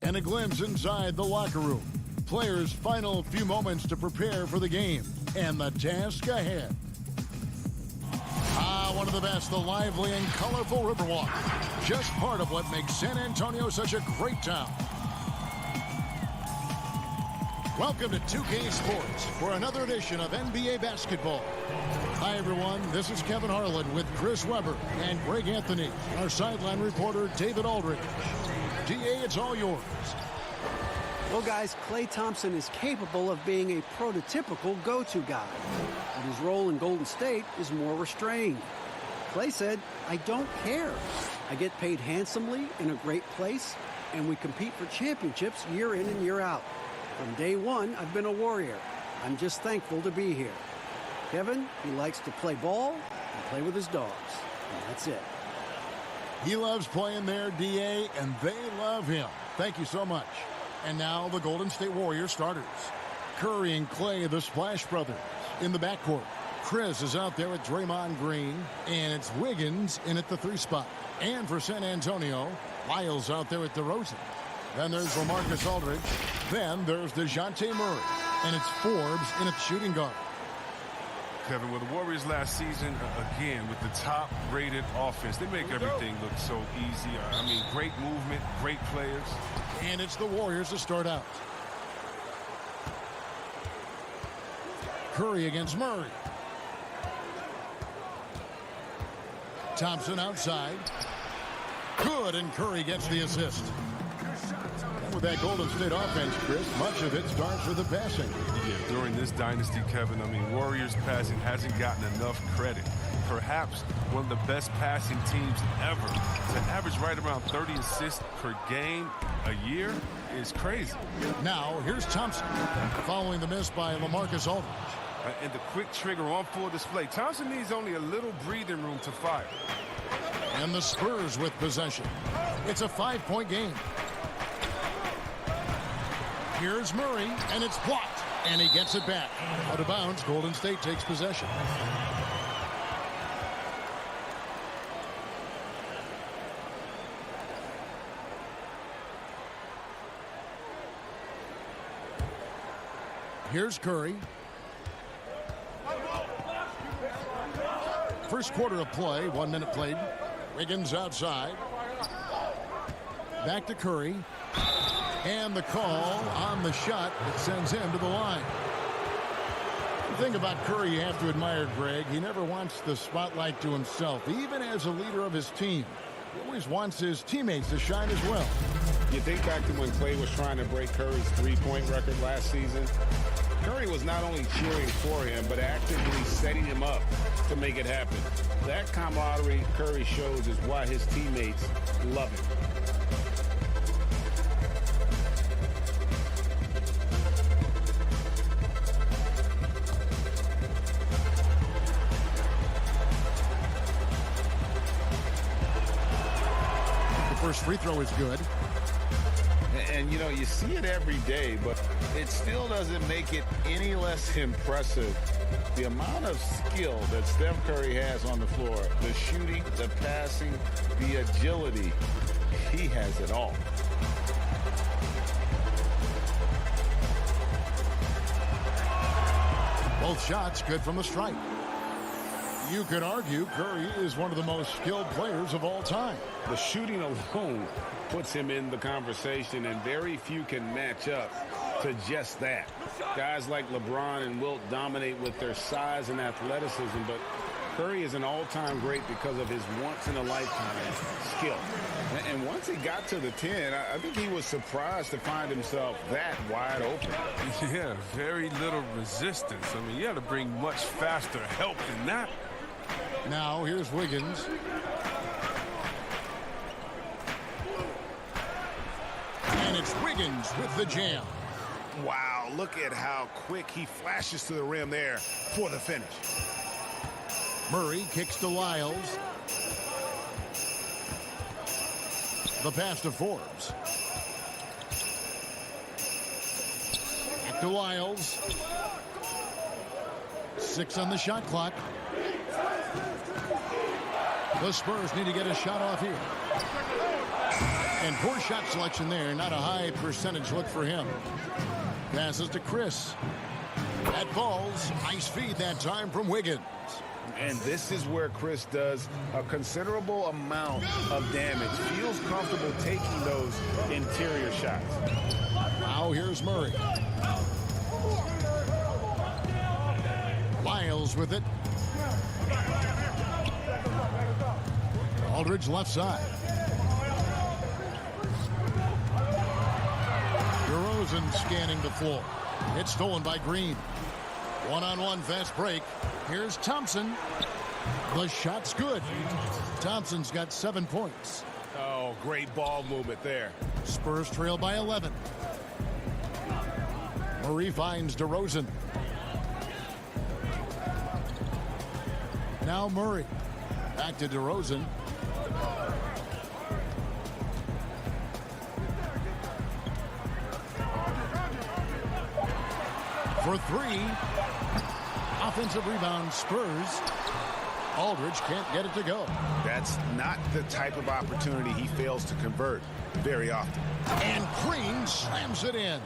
And a glimpse inside the locker room. Players' final few moments to prepare for the game and the task ahead. One of the best, the lively and colorful Riverwalk. Just part of what makes San Antonio such a great town. Welcome to 2K Sports for another edition of NBA basketball. Hi, everyone. This is Kevin Harlan with Chris Webber and Greg Anthony, our sideline reporter, David Aldridge. DA, it's all yours. Well, guys, Klay Thompson is capable of being a prototypical go-to guy, but his role in Golden State is more restrained. Klay said, "I don't care. I get paid handsomely in a great place, and we compete for championships year in and year out. From day one, I've been a warrior. I'm just thankful to be here." Kevin, he likes to play ball and play with his dogs, and that's it. He loves playing there, DA, and they love him. Thank you so much. And now the Golden State Warriors starters. Curry and Klay, the Splash Brothers, in the backcourt. Chris is out there with Draymond Green, and it's Wiggins in at the 3 spot. And for San Antonio, Lyles out there with DeRozan. Then there's LaMarcus Aldridge. Then there's DeJounte Murray, and it's Forbes in at shooting guard. Kevin, with the Warriors last season, again, with the top-rated offense, they make everything look so easy. I mean, great movement, great players. And it's the Warriors to start out. Curry against Murray. Thompson outside. Good, and Curry gets the assist. And with that Golden State offense, Chris, much of it starts with the passing. Yeah, during this dynasty, Kevin, I mean, Warriors passing hasn't gotten enough credit. Perhaps one of the best passing teams ever. To average right around 30 assists per game a year is crazy. Now, here's Thompson, following the miss by LaMarcus Aldridge. And the quick trigger on full display. Thompson needs only a little breathing room to fire. And the Spurs with possession. It's a 5-point game. Here's Murray, and it's blocked. And he gets it back. Out of bounds, Golden State takes possession. Here's Curry. First quarter of play, 1 minute played. Wiggins outside. Back to Curry. And the call on the shot that sends him to the line. The thing about Curry you have to admire, Greg, he never wants the spotlight to himself. Even as a leader of his team, he always wants his teammates to shine as well. You think back to when Klay was trying to break Curry's three-point record last season. Curry was not only cheering for him, but actively setting him up to make it happen. That camaraderie Curry shows is why his teammates love him. The first free throw is good. And, you know, you see it every day, but it still doesn't make it any less impressive. The amount of skill that Steph Curry has on the floor, the shooting, the passing, the agility, he has it all. Both shots good from the stripe. You could argue Curry is one of the most skilled players of all time. The shooting alone puts him in the conversation, and very few can match up to just that. Guys like LeBron and Wilt dominate with their size and athleticism, but Curry is an all-time great because of his once-in-a-lifetime skill. And once he got to the 10, I think he was surprised to find himself that wide open. Yeah, very little resistance. I mean, you had to bring much faster help than that. Now, here's Wiggins. And it's Wiggins with the jam. Wow, look at how quick he flashes to the rim there for the finish. Murray kicks to Lyles. The pass to Forbes. Back to Lyles. 6 on the shot clock. The Spurs need to get a shot off here. And poor shot selection there. Not a high percentage look for him. Passes to Chris. That falls. Nice feed that time from Wiggins. And this is where Chris does a considerable amount of damage. Feels comfortable taking those interior shots. Now here's Murray. Lyles with it. Aldridge left side. DeRozan scanning the floor. It's stolen by Green. One-on-one fast break. Here's Thompson. The shot's good. Thompson's got 7 points. Oh, great ball movement there. Spurs trail by 11. Murray finds DeRozan. Now Murray. Back to DeRozan. For three. Offensive rebound, Spurs. Aldridge can't get it to go. That's not the type of opportunity he fails to convert very often. And Green slams it in.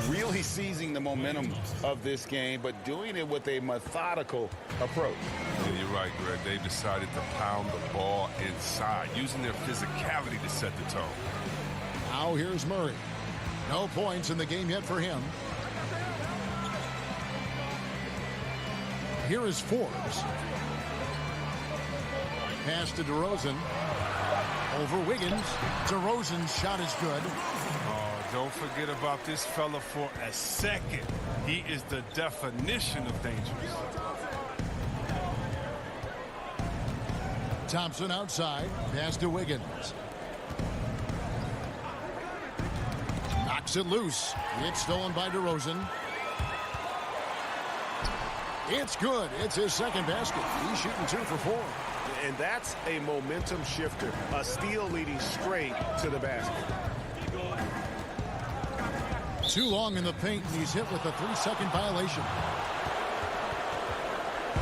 Really seizing the momentum of this game, but doing it with a methodical approach. Yeah, you're right, Greg. They've decided to pound the ball inside, using their physicality to set the tone. Now here's Murray. No points in the game yet for him. Here is Forbes. Pass to DeRozan. Over Wiggins. DeRozan's shot is good. Oh, don't forget about this fella for a second. He is the definition of dangerous. Thompson outside. Pass to Wiggins. Knocks it loose. It's stolen by DeRozan. It's good. It's his second basket. He's shooting 2 for 4. And that's a momentum shifter. A steal leading straight to the basket. Too long in the paint, and he's hit with a 3-second violation.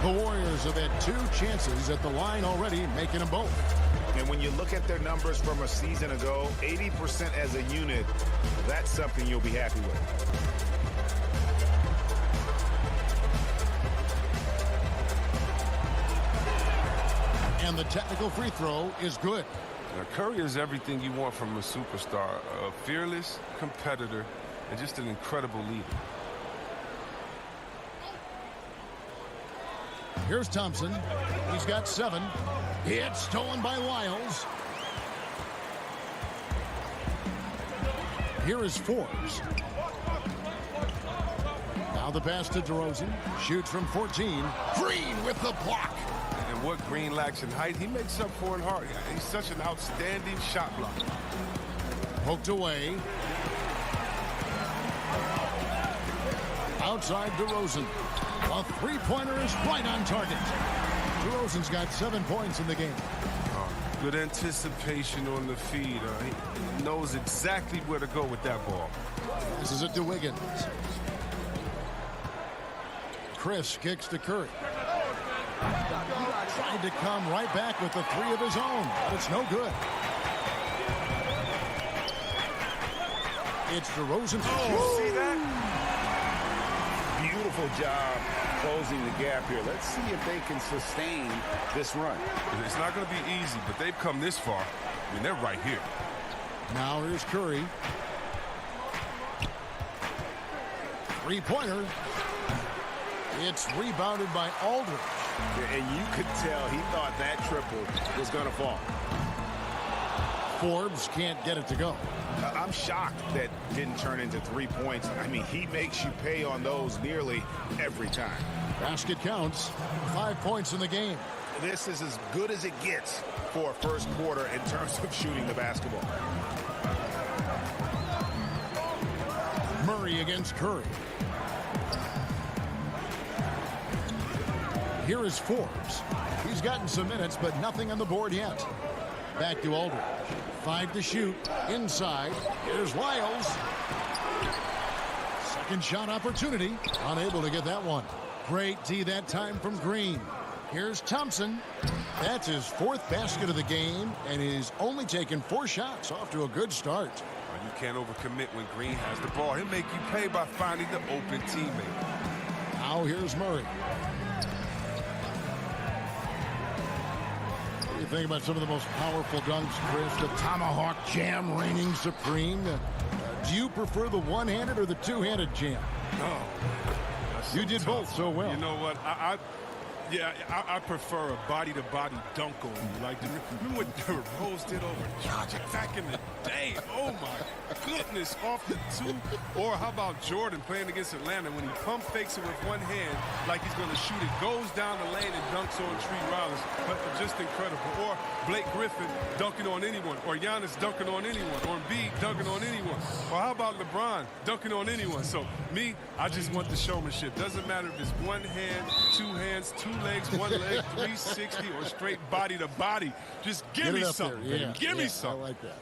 The Warriors have had 2 chances at the line already, making them both. And when you look at their numbers from a season ago, 80% as a unit, that's something you'll be happy with. And the technical free throw is good. Now, Curry is everything you want from a superstar. A fearless competitor and just an incredible leader. Here's Thompson. He's got 7. It's stolen by Lyles. Here is Forbes. Now the pass to DeRozan. Shoots from 14. Green with the block. And what Green lacks in height, he makes up for in heart. He's such an outstanding shot blocker. Poked away. Outside DeRozan. A three-pointer is right on target. DeRozan's got 7 points in the game. Good anticipation on the feed. He knows exactly where to go with that ball. This is it to Wiggins. Chris kicks to Curry. Tried to come right back with the 3 of his own, but it's no good. It's DeRozan. Oh, see that? Beautiful job closing the gap here. Let's see if they can sustain this run. It's not going to be easy, but they've come this far. I mean, they're right here. Now here's Curry. Three-pointer. It's rebounded by Aldridge. And you could tell he thought that triple was going to fall. Forbes can't get it to go. I'm shocked that didn't turn into 3 points. I mean, he makes you pay on those nearly every time. Basket counts. 5 points in the game. This is as good as it gets for a first quarter in terms of shooting the basketball. Murray against Curry. Here is Forbes. He's gotten some minutes, but nothing on the board yet. Back to Aldridge. 5 to shoot. Inside. Here's Lyles. Second shot opportunity. Unable to get that one. Great D that time from Green. Here's Thompson. That's his 4th basket of the game, and he's only taken 4 shots. Off to a good start. Well, you can't overcommit when Green has the ball. He'll make you pay by finding the open teammate. Now here's Murray. What do you think about some of the most powerful dunks, Chris? The tomahawk jam reigning supreme. Do you prefer the one-handed or the two-handed jam? Oh, so you did tough. both so well. You know what? I prefer a body-to-body dunk on you. Like, remember what Derrick Rose did over Jokic back in the day? Oh, my goodness, off the 2. Or how about Jordan playing against Atlanta when he pump fakes it with one hand like he's going to shoot it, goes down the lane and dunks on Tree Rollins. But just incredible. Or Blake Griffin dunking on anyone. Or Giannis dunking on anyone. Or Embiid dunking on anyone. Or how about LeBron dunking on anyone? So, me, I just want the showmanship. Doesn't matter if it's one hand, 2 hands, 2 legs, 1 leg, 360, or straight body to body. Just give me something. Yeah. Give me something. I like that.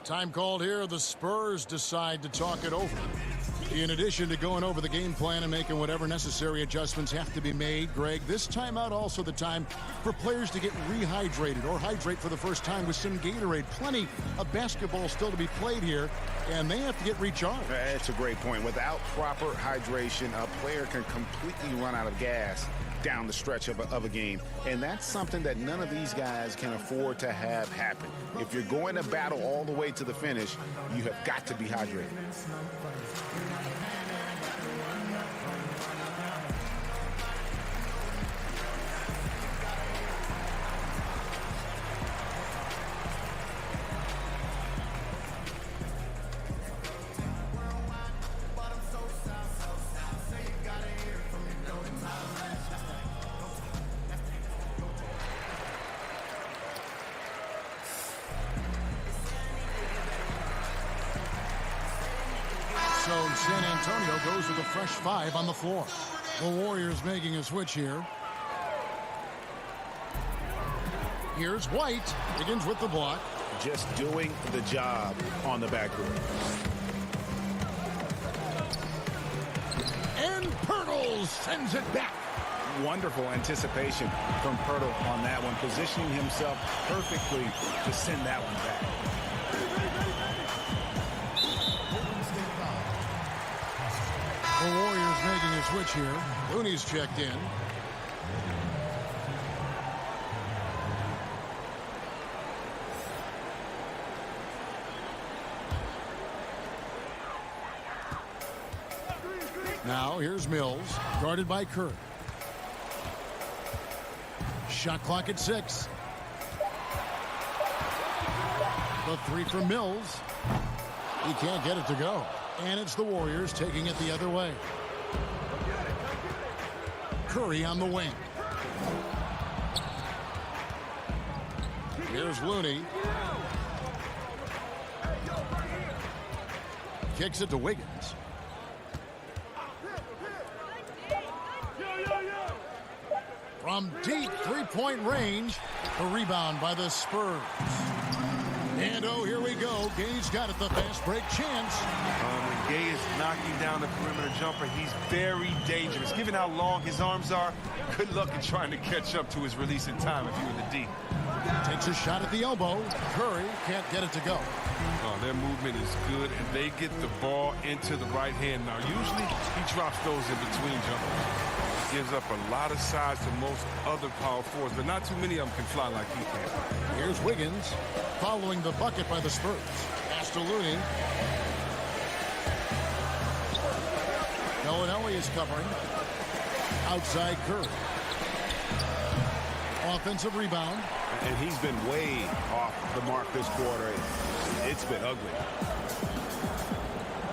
Time called here. The Spurs decide to talk it over. In addition to going over the game plan and making whatever necessary adjustments have to be made, Greg, this timeout also the time for players to get rehydrated or hydrate for the first time with some Gatorade. Plenty of basketball still to be played here, and they have to get recharged. That's a great point. Without proper hydration, a player can completely run out of gas down the stretch of a game. And that's something that none of these guys can afford to have happen. If you're going to battle all the way to the finish, you have got to be hydrated. So San Antonio goes with a fresh 5 on the floor. The Warriors making a switch here. Here's White. Begins with the block. Just doing the job on the backboard. And Pirtle sends it back. Wonderful anticipation from Pirtle on that one, positioning himself perfectly to send that one back. The Warriors making a switch here. Looney's checked in. Now here's Mills, guarded by Kerr. Shot clock at 6. The 3 from Mills. He can't get it to go. And it's the Warriors taking it the other way. Curry on the wing. Here's Looney. Kicks it to Wiggins. From deep three-point range, the rebound by the Spurs. And oh, here we go. Gay's got it, the fast break chance. When Gay is knocking down the perimeter jumper, he's very dangerous. Given how long his arms are, good luck in trying to catch up to his release in time if you're in the D. Takes a shot at the elbow. Curry can't get it to go. Their movement is good, and they get the ball into the right hand. Now, usually he drops those in between jumpers. Gives up a lot of size to most other power forwards, but not too many of them can fly like he can. Here's Wiggins following the bucket by the Spurs. Pass to Looney. Gallinelli is covering. Outside Curry. Offensive rebound. And he's been way off the mark this quarter. It's been ugly.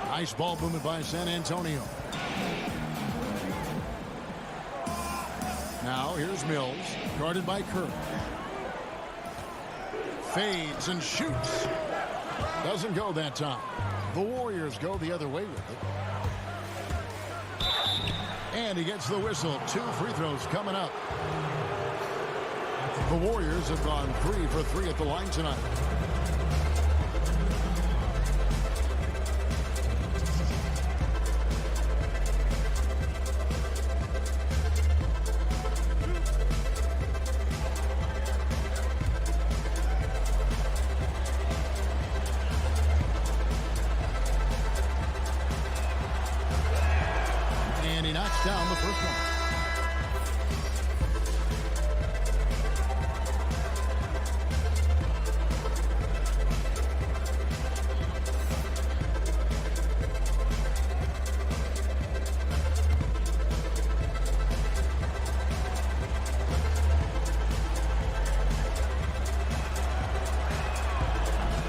Nice ball movement by San Antonio. Now here's Mills, guarded by Kerr. Fades and shoots. Doesn't go that time. The Warriors go the other way with it. And he gets the whistle. 2 free throws coming up. The Warriors have gone 3 for 3 at the line tonight. And he knocks down the first one.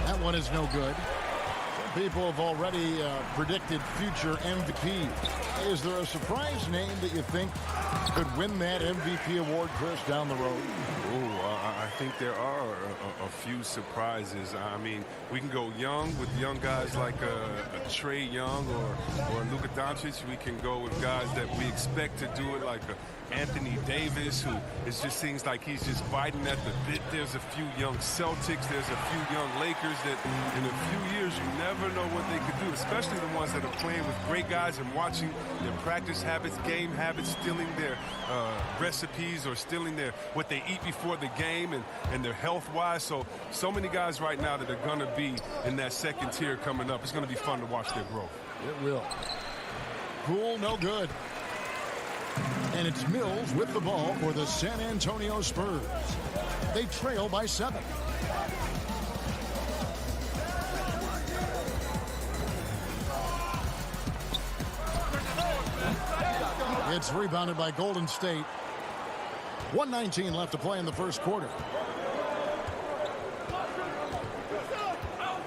That one is no good. People have already predicted future MVPs. Is there a surprise name that you think could win that MVP award, Chris, down the road? I think there are a few surprises. I mean, we can go young with young guys like a Trae Young or Luka Doncic. We can go with guys that we expect to do it like Anthony Davis, who it just seems like he's just biting at the bit. There's a few young Celtics. There's a few young Lakers that in a few years you never know what they could do, especially the ones that are playing with great guys and watching their practice habits, game habits, stealing their recipes or stealing what they eat before the game and their health-wise. So many guys right now that are going to be in that second tier coming up. It's going to be fun to watch their growth. It will. Cool, no good. And it's Mills with the ball for the San Antonio Spurs. They trail by 7. It's rebounded by Golden State. 1:19 left to play in the first quarter.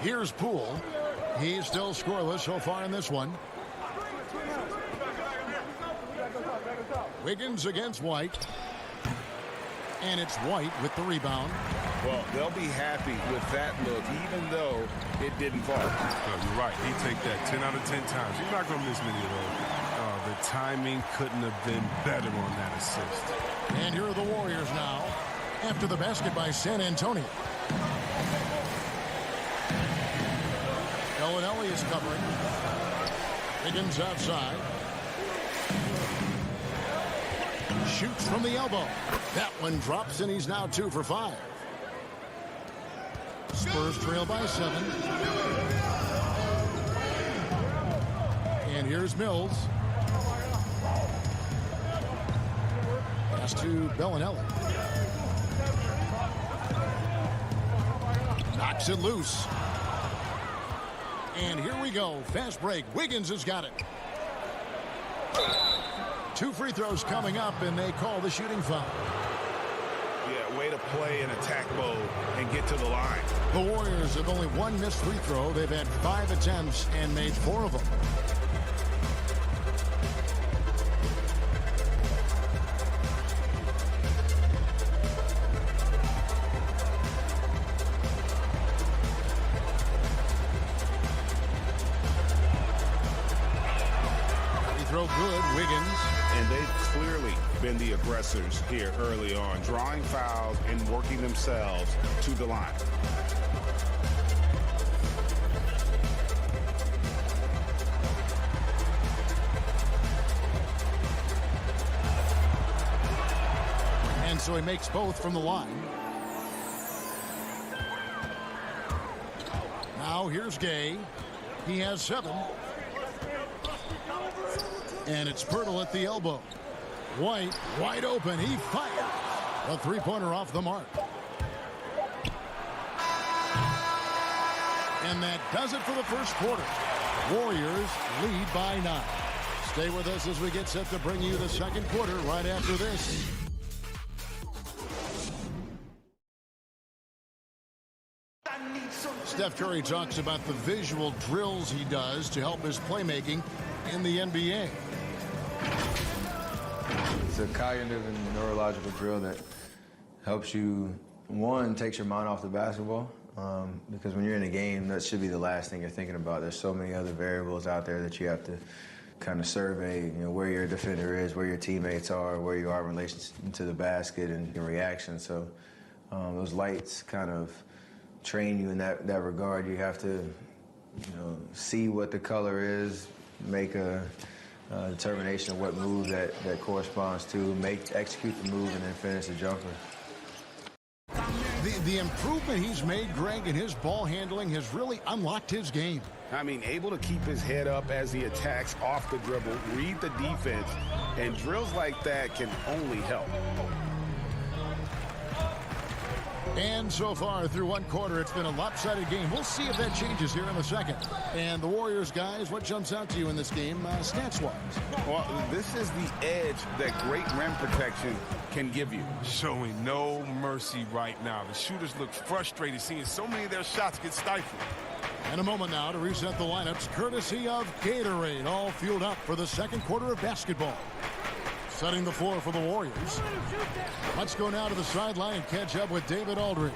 Here's Poole. He's still scoreless so far in this one. Wiggins against White. And it's White with the rebound. Well, they'll be happy with that look, even though it didn't fall. You're right. He take that 10 out of 10 times. You're not going to miss many of those. The timing couldn't have been better on that assist. And here are the Warriors now after the basket by San Antonio. Bellinelli is covering. Wiggins outside. Shoots from the elbow. That one drops, and he's now 2 for 5. Spurs trail by 7. And here's Mills. Pass to Bellinelli. Knocks it loose. And here we go. Fast break. Wiggins has got it. 2 free throws coming up, and they call the shooting foul. Yeah, way to play in attack mode and get to the line. The Warriors have only 1 missed free throw. They've had 5 attempts and made 4 of them. Throw good, Wiggins. And they've clearly been the aggressors here early on, drawing fouls and working themselves to the line. And so he makes both from the line. Now here's Gay. He has 7. And it's Pirtle at the elbow. White, wide open. He fires. A three-pointer off the mark. And that does it for the first quarter. Warriors lead by 9. Stay with us as we get set to bring you the second quarter right after this. Steph Curry talks about the visual drills he does to help his playmaking in the NBA. It's a cognitive and neurological drill that helps you, one, takes your mind off the basketball, because when you're in a game, that should be the last thing you're thinking about. There's so many other variables out there that you have to kind of survey, you know, where your defender is, where your teammates are, where you are in relation to the basket and your reaction. So those lights kind of train you in that regard. You have to, you know, see what the color is, make a determination of what move that corresponds to, execute the move, and then finish the jumper. The improvement he's made, Greg, in his ball handling has really unlocked his game. I mean, able to keep his head up as he attacks off the dribble, read the defense, and drills like that can only help. And so far through one quarter, it's been a lopsided game. We'll see if that changes here in the second. And the Warriors, guys, what jumps out to you in this game stats-wise? Well, this is the edge that great rim protection can give you. Showing no mercy right now. The shooters look frustrated, seeing so many of their shots get stifled. And a moment now to reset the lineups, courtesy of Gatorade, all fueled up for the second quarter of basketball. Setting the floor for the Warriors. Let's go now to the sideline and catch up with David Aldridge.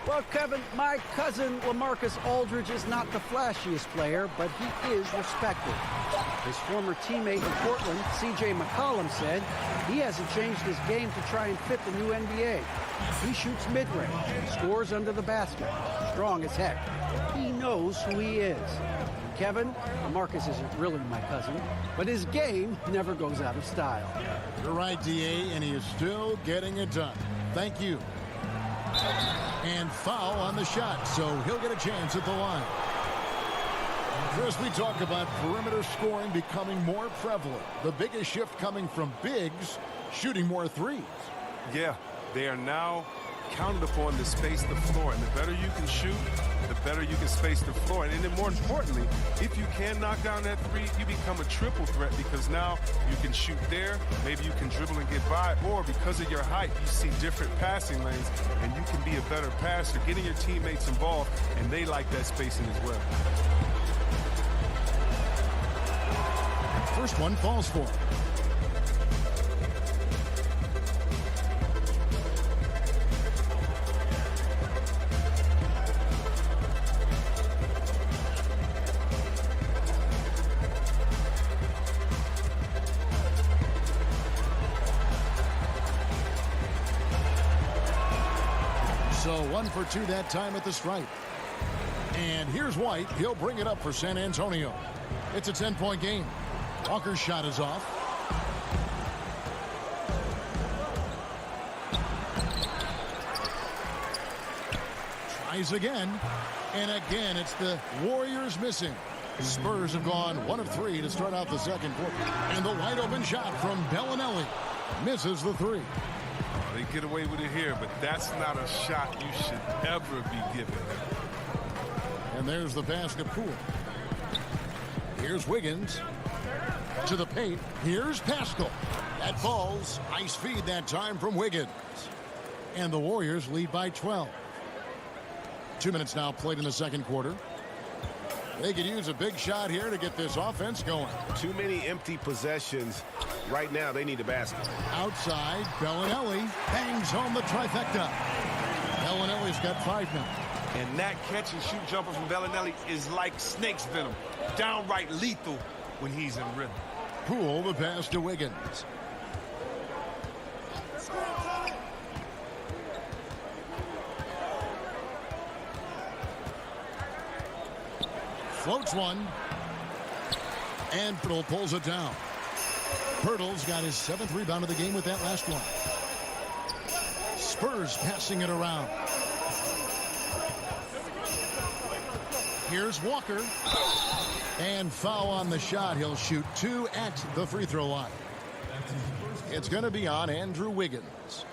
Well, Kevin, my cousin LaMarcus Aldridge is not the flashiest player, but he is respected. His former teammate in Portland, C.J. McCollum, said he hasn't changed his game to try and fit the new NBA. He shoots mid-range, scores under the basket, strong as heck. He knows who he is. Kevin, LaMarcus isn't really my cousin, but his game never goes out of style. You're right, D.A., and he is still getting it done. Thank you. And foul on the shot, so he'll get a chance at the line. Chris, we talk about perimeter scoring becoming more prevalent. The biggest shift coming from bigs shooting more threes. Yeah, they are now counted upon to space the floor, and the better you can shoot, the better you can space the floor. And then more importantly, if you can knock down that three, you become a triple threat, because now you can shoot there, maybe you can dribble and get by, or because of your height, you see different passing lanes, and you can be a better passer, getting your teammates involved, and they like that spacing as well. First one falls for him. So 1 for 2 that time at the stripe. And here's White. He'll bring it up for San Antonio. It's a 10-point game. Walker's shot is off. Tries again. And again, it's the Warriors missing. Spurs have gone 1 of 3 to start out the second quarter. And the wide open shot from Bellinelli misses the three. They get away with it here, but that's not a shot you should ever be given. And there's the pass to Poole. Here's Wiggins to the paint. Here's Pascal. That falls. Nice feed that time from Wiggins. And the Warriors lead by 12. 2 minutes now played in the second quarter. They could use a big shot here to get this offense going. Too many empty possessions. Right now, they need a basket. Outside, Bellinelli bangs home the trifecta. Bellinelli's got 5 now. And that catch-and-shoot jumper from Bellinelli is like snake's venom. Downright lethal when he's in rhythm. Poole, the pass to Wiggins. Floats one. And Pirtle pulls it down. Pirtle's got his 7th rebound of the game with that last one. Spurs passing it around. Here's Walker. And foul on the shot. He'll shoot 2 at the free throw line. It's going to be on Andrew Wiggins.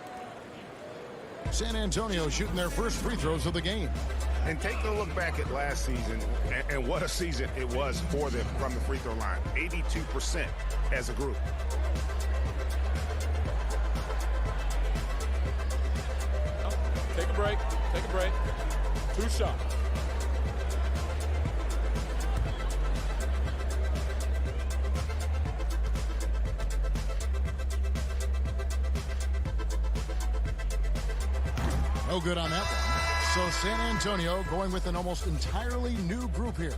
San Antonio shooting their first free throws of the game. And take a look back at last season, and what a season it was for them from the free throw line. 82% as a group. Take a break. Take a break. 2 shots. No good on that one. So San Antonio going with an almost entirely new group here.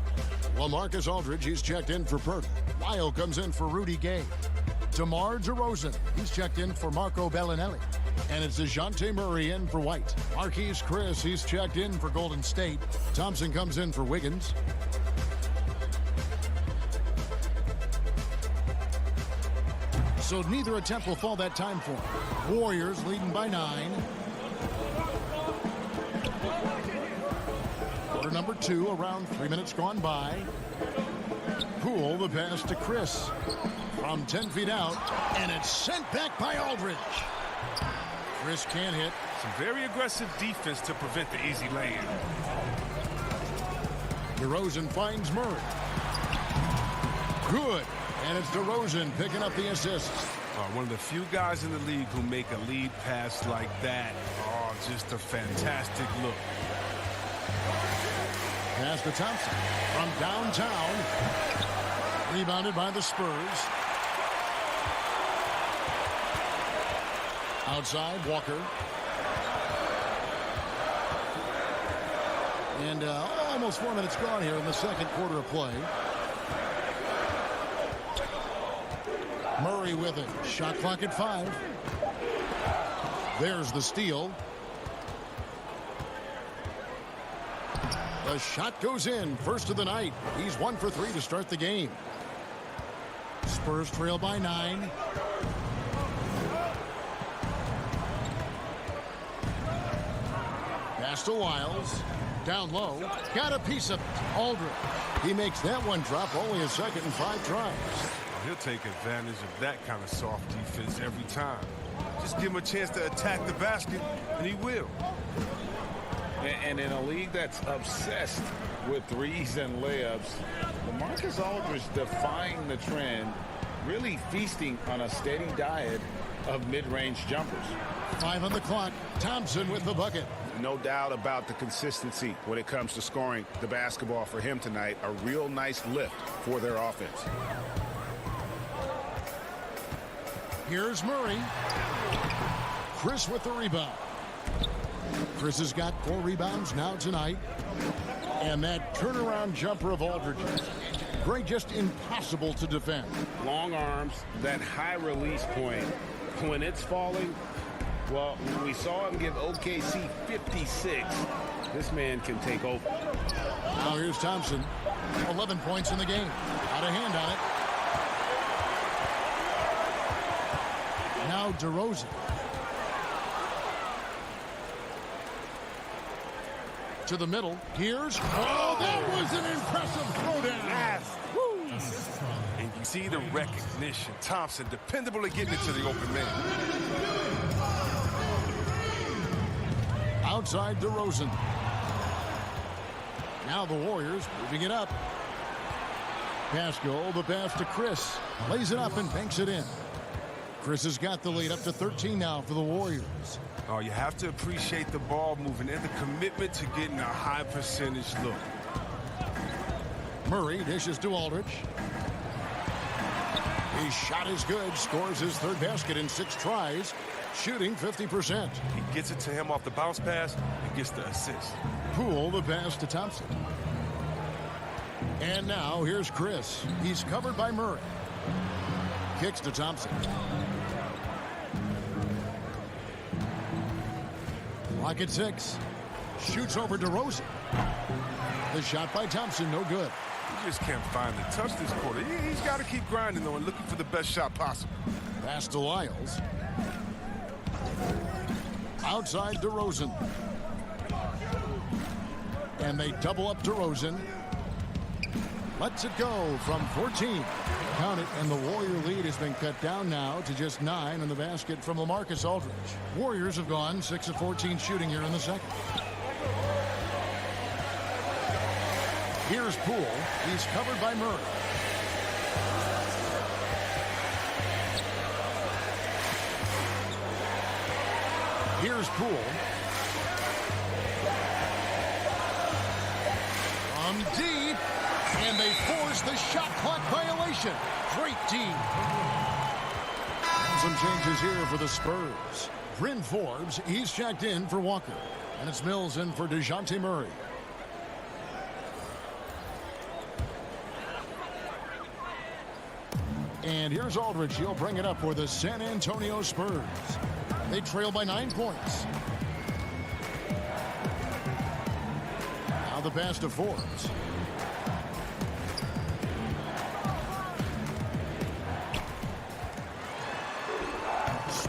LaMarcus Aldridge, he's checked in for Pirtle. Lyle comes in for Rudy Gay. DeMar DeRozan, he's checked in for Marco Bellinelli. And it's DeJounte Murray in for White. Marquise Chris, he's checked in for Golden State. Thompson comes in for Wiggins. So neither attempt will fall that time for him. Warriors leading by 9. Quarter number number 2, around 3 minutes gone by. Poole, the pass to Chris. From 10 feet out, and it's sent back by Aldridge. Chris can't hit. Some very aggressive defense to prevent the easy lay-in. DeRozan finds Murray. Good. And it's DeRozan picking up the assist. One of the few guys in the league who make a lead pass like that. Oh, just a fantastic look. Pass to Thompson from downtown. Rebounded by the Spurs. Outside, Walker. And almost 4 minutes gone here in the second quarter of play. Murray with it. Shot clock at 5. There's the steal. The shot goes in. First of the night. He's 1 for 3 to start the game. Spurs trail by 9. Pass to Wiles. Down low. Got a piece of it. Aldridge. He makes that one drop. Only a second and 5 tries. He'll take advantage of that kind of soft defense every time. Just give him a chance to attack the basket, and he will. And in a league that's obsessed with threes and layups, LaMarcus Aldridge defying the trend, really feasting on a steady diet of mid-range jumpers. 5 on the clock. Thompson with the bucket. No doubt about the consistency when it comes to scoring the basketball for him tonight. A real nice lift for their offense. Here's Murray. Chris with the rebound. Chris has got 4 rebounds now tonight. And that turnaround jumper of Aldridge's. Great, just impossible to defend. Long arms, that high release point. When it's falling, well, we saw him give OKC 56. This man can take over. Now here's Thompson. 11 points in the game. Out of hand on it. Now DeRozan. To the middle. Here's. Oh, that was an impressive throwdown. Yes. And you see the recognition. Thompson, dependable at getting it to the open man. Outside DeRozan. Now the Warriors moving it up. Pascal, the pass to Chris. Lays it up and banks it in. Chris has got the lead up to 13 now for the Warriors. Oh, you have to appreciate the ball moving and the commitment to getting a high percentage look. Murray dishes to Aldridge. His shot is good. Scores his 3rd basket in 6 tries. Shooting 50%. He gets it to him off the bounce pass and gets the assist. Poole, the pass to Thompson. And now here's Chris. He's covered by Murray. Kicks to Thompson. Clock at 6. Shoots over DeRozan. The shot by Thompson, no good. He just can't find the touch this quarter. He's got to keep grinding, though, and looking for the best shot possible. Pass to Lyles. Outside DeRozan. And they double up DeRozan. Lets it go from 14. Count it, and the Warrior lead has been cut down now to just 9 in the basket from LaMarcus Aldridge. Warriors have gone 6 of 14 shooting here in the second. Here's Poole. He's covered by Murray. Here's Poole. From deep. And they force the shot clock violation. Great D. Some changes here for the Spurs. Bryn Forbes, he's checked in for Walker. And it's Mills in for DeJounte Murray. And here's Aldridge. He'll bring it up for the San Antonio Spurs. They trail by 9 points. Now the pass to Forbes.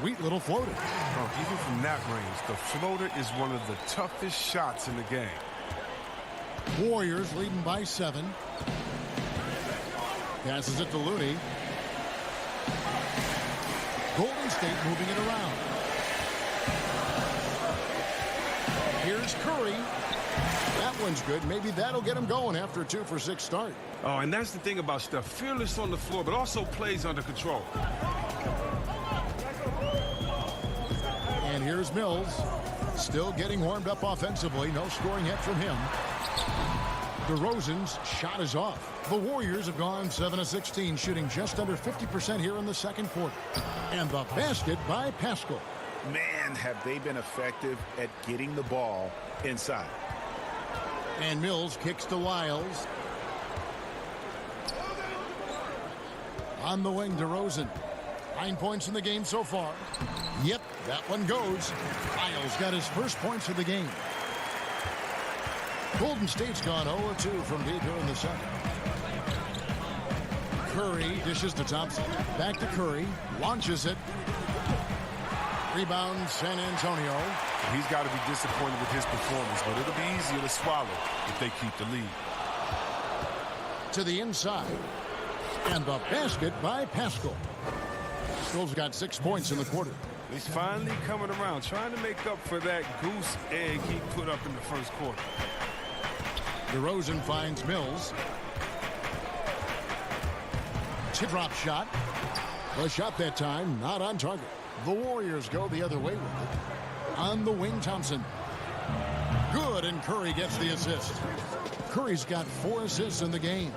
Sweet little floater. Oh, even from that range, the floater is one of the toughest shots in the game. Warriors leading by 7. Passes it to Looney. Golden State moving it around. Here's Curry. That one's good. Maybe that'll get him going after a 2-for-6 start. Oh, and that's the thing about Steph. Fearless on the floor, but also plays under control. And here's Mills. Still getting warmed up offensively. No scoring yet from him. DeRozan's shot is off. The Warriors have gone 7-of-16, shooting just under 50% here in the second quarter. And the basket by Pascal. Man, have they been effective at getting the ball inside. And Mills kicks to Lyles. On the wing, DeRozan. 9 points in the game so far. Yep, that one goes. Lyles got his first points of the game. Golden State's gone 0-2 from deep here in the second. Curry dishes to Thompson. Back to Curry. Launches it. Rebound, San Antonio. He's got to be disappointed with his performance, but it'll be easier to swallow if they keep the lead. To the inside. And the basket by Pascal. Pascal's got 6 points in the quarter. He's finally coming around, trying to make up for that goose egg he put up in the first quarter. DeRozan finds Mills. Tip drop shot. The shot that time, not on target. The Warriors go the other way with it. On the wing, Thompson. Good, and Curry gets the assist. Curry's got 4 assists in the game.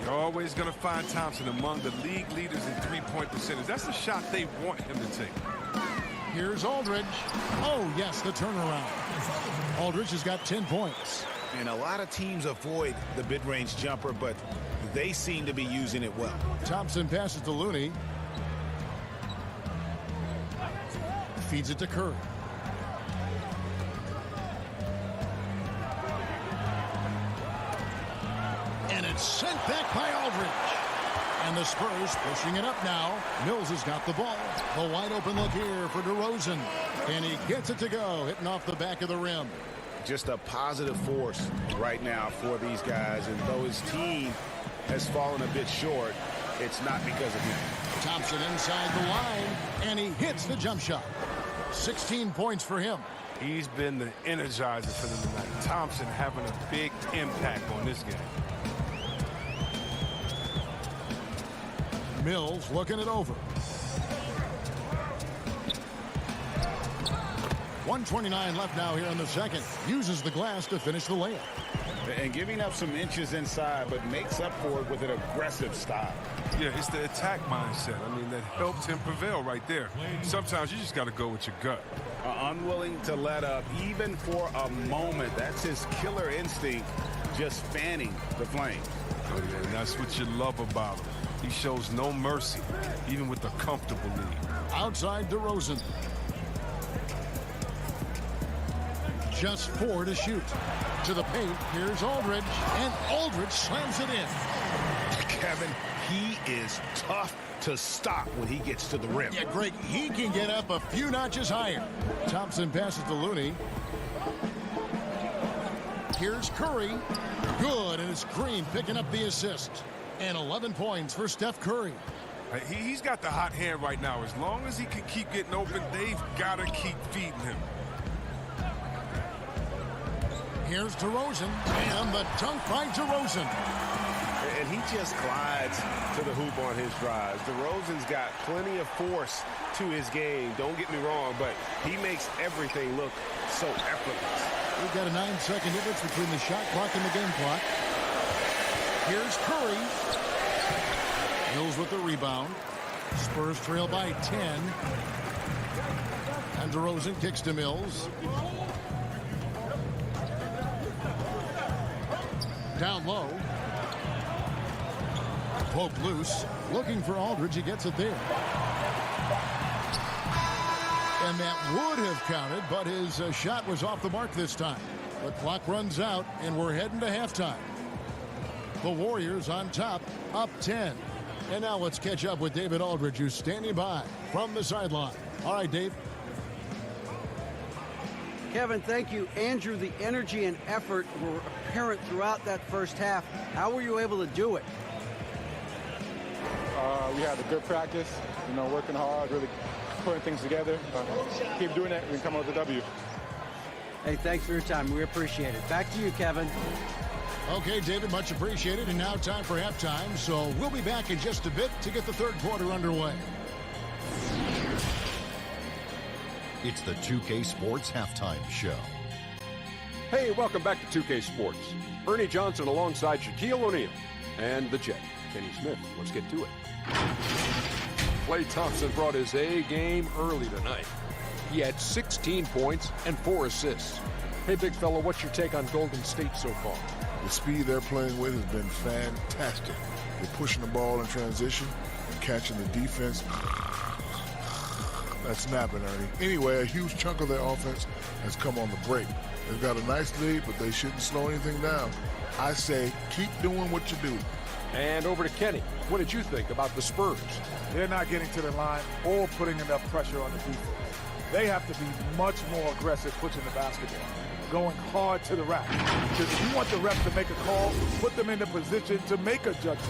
You're always going to find Thompson among the league leaders in three-point percentage. That's the shot they want him to take. Here's Aldridge. Oh, yes, the turnaround. Aldridge has got 10 points. And a lot of teams avoid the mid-range jumper, but they seem to be using it well. Thompson passes to Looney. Feeds it to Curry. And it's sent back by Aldridge. And the Spurs pushing it up now. Mills has got the ball. The wide open look here for DeRozan. And he gets it to go, hitting off the back of the rim. Just a positive force right now for these guys. And though his team has fallen a bit short, it's not because of him. Thompson inside the line, and he hits the jump shot. 16 points for him. He's been the energizer for them tonight. Thompson having a big impact on this game. Mills looking it over. 1:29 left now here in the second. Uses the glass to finish the layup. And giving up some inches inside, but makes up for it with an aggressive style. Yeah, it's the attack mindset. I mean, that helped him prevail right there. Sometimes you just got to go with your gut. Unwilling to let up, even for a moment. That's his killer instinct, just fanning the flame. Oh, yeah, and that's what you love about him. He shows no mercy, even with the comfortable lead. Outside DeRozan. Just 4 to shoot. To the paint, here's Aldridge, and Aldridge slams it in. Kevin, he is tough to stop when he gets to the rim. Yeah, Greg, he can get up a few notches higher. Thompson passes to Looney. Here's Curry. Good, and it's Green picking up the assist. And 11 points for Steph Curry. He's got the hot hand right now. As long as he can keep getting open, they've got to keep feeding him. Here's DeRozan, and the dunk by DeRozan. And he just glides to the hoop on his drives. DeRozan's got plenty of force to his game. Don't get me wrong, but he makes everything look so effortless. We've got a 9-second difference between the shot clock and the game clock. Here's Curry. Mills with the rebound. Spurs trail by 10. And DeRozan kicks to Mills. Down low. Poke loose. Looking for Aldridge. He gets it there. And that would have counted, but his shot was off the mark this time. The clock runs out, and we're heading to halftime. The Warriors on top, up 10. And now let's catch up with David Aldridge, who's standing by from the sideline. All right, Dave. Kevin, thank you. Andrew, the energy and effort were apparent throughout that first half. How were you able to do it? We had a good practice, working hard, really putting things together. Keep doing that, we can come out with a W. Hey, thanks for your time. We appreciate it. Back to you, Kevin. Okay, David, much appreciated. And now time for halftime. So we'll be back in just a bit to get the third quarter underway. It's the 2K Sports Halftime Show. Hey, welcome back to 2K Sports. Ernie Johnson alongside Shaquille O'Neal and the Jet, Kenny Smith. Let's get to it. Klay Thompson brought his A game early tonight. He had 16 points and 4 assists. Hey, big fella, what's your take on Golden State so far? The speed they're playing with has been fantastic. They're pushing the ball in transition and catching the defense. That's snapping, Ernie. Anyway, a huge chunk of their offense has come on the break. They've got a nice lead, but they shouldn't slow anything down. I say keep doing what you do. And over to Kenny. What did you think about the Spurs? They're not getting to the line or putting enough pressure on the defense. They have to be much more aggressive pushing the basketball, going hard to the rack. Because if you want the refs to make a call, put them in the position to make a judgment.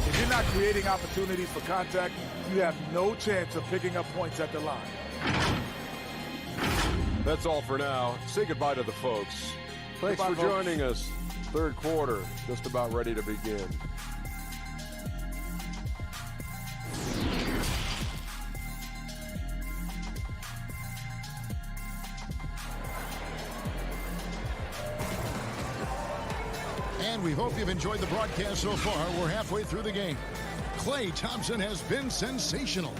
If you're not creating opportunities for contact, you have no chance of picking up points at the line. That's all for now. Say goodbye to the folks. Thanks for joining us. Third quarter, just about ready to begin. And we hope you've enjoyed the broadcast so far. We're halfway through the game. Klay Thompson has been sensational.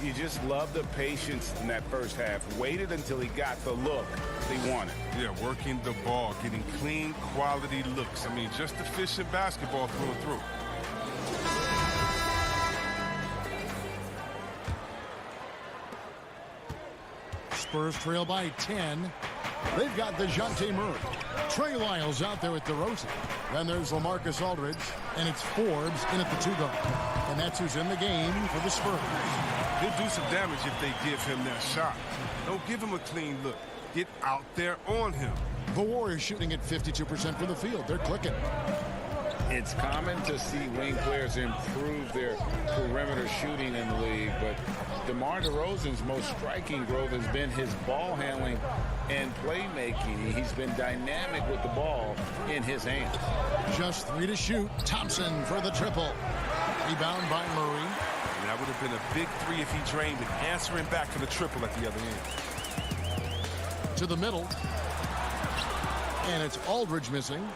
You just love the patience in that first half. Waited until he got the look he wanted. Yeah, working the ball, getting clean, quality looks. I mean, just efficient basketball through and through. Spurs trail by 10. They've got DeJounte Murray. Trey Lyles out there at DeRozan. Then there's LaMarcus Aldridge, and it's Forbes in at the 2-guard. And that's who's in the game for the Spurs. He'll do some damage if they give him that shot. Don't give him a clean look. Get out there on him. The Warriors shooting at 52% from the field. They're clicking. It's common to see wing players improve their perimeter shooting in the league, but DeMar DeRozan's most striking growth has been his ball handling and playmaking. He's been dynamic with the ball in his hands. Just 3 to shoot. Thompson for the triple. Rebound by Murray. And that would have been a big 3 if he drained it, answering back for the triple at the other end. To the middle. And it's Aldridge missing.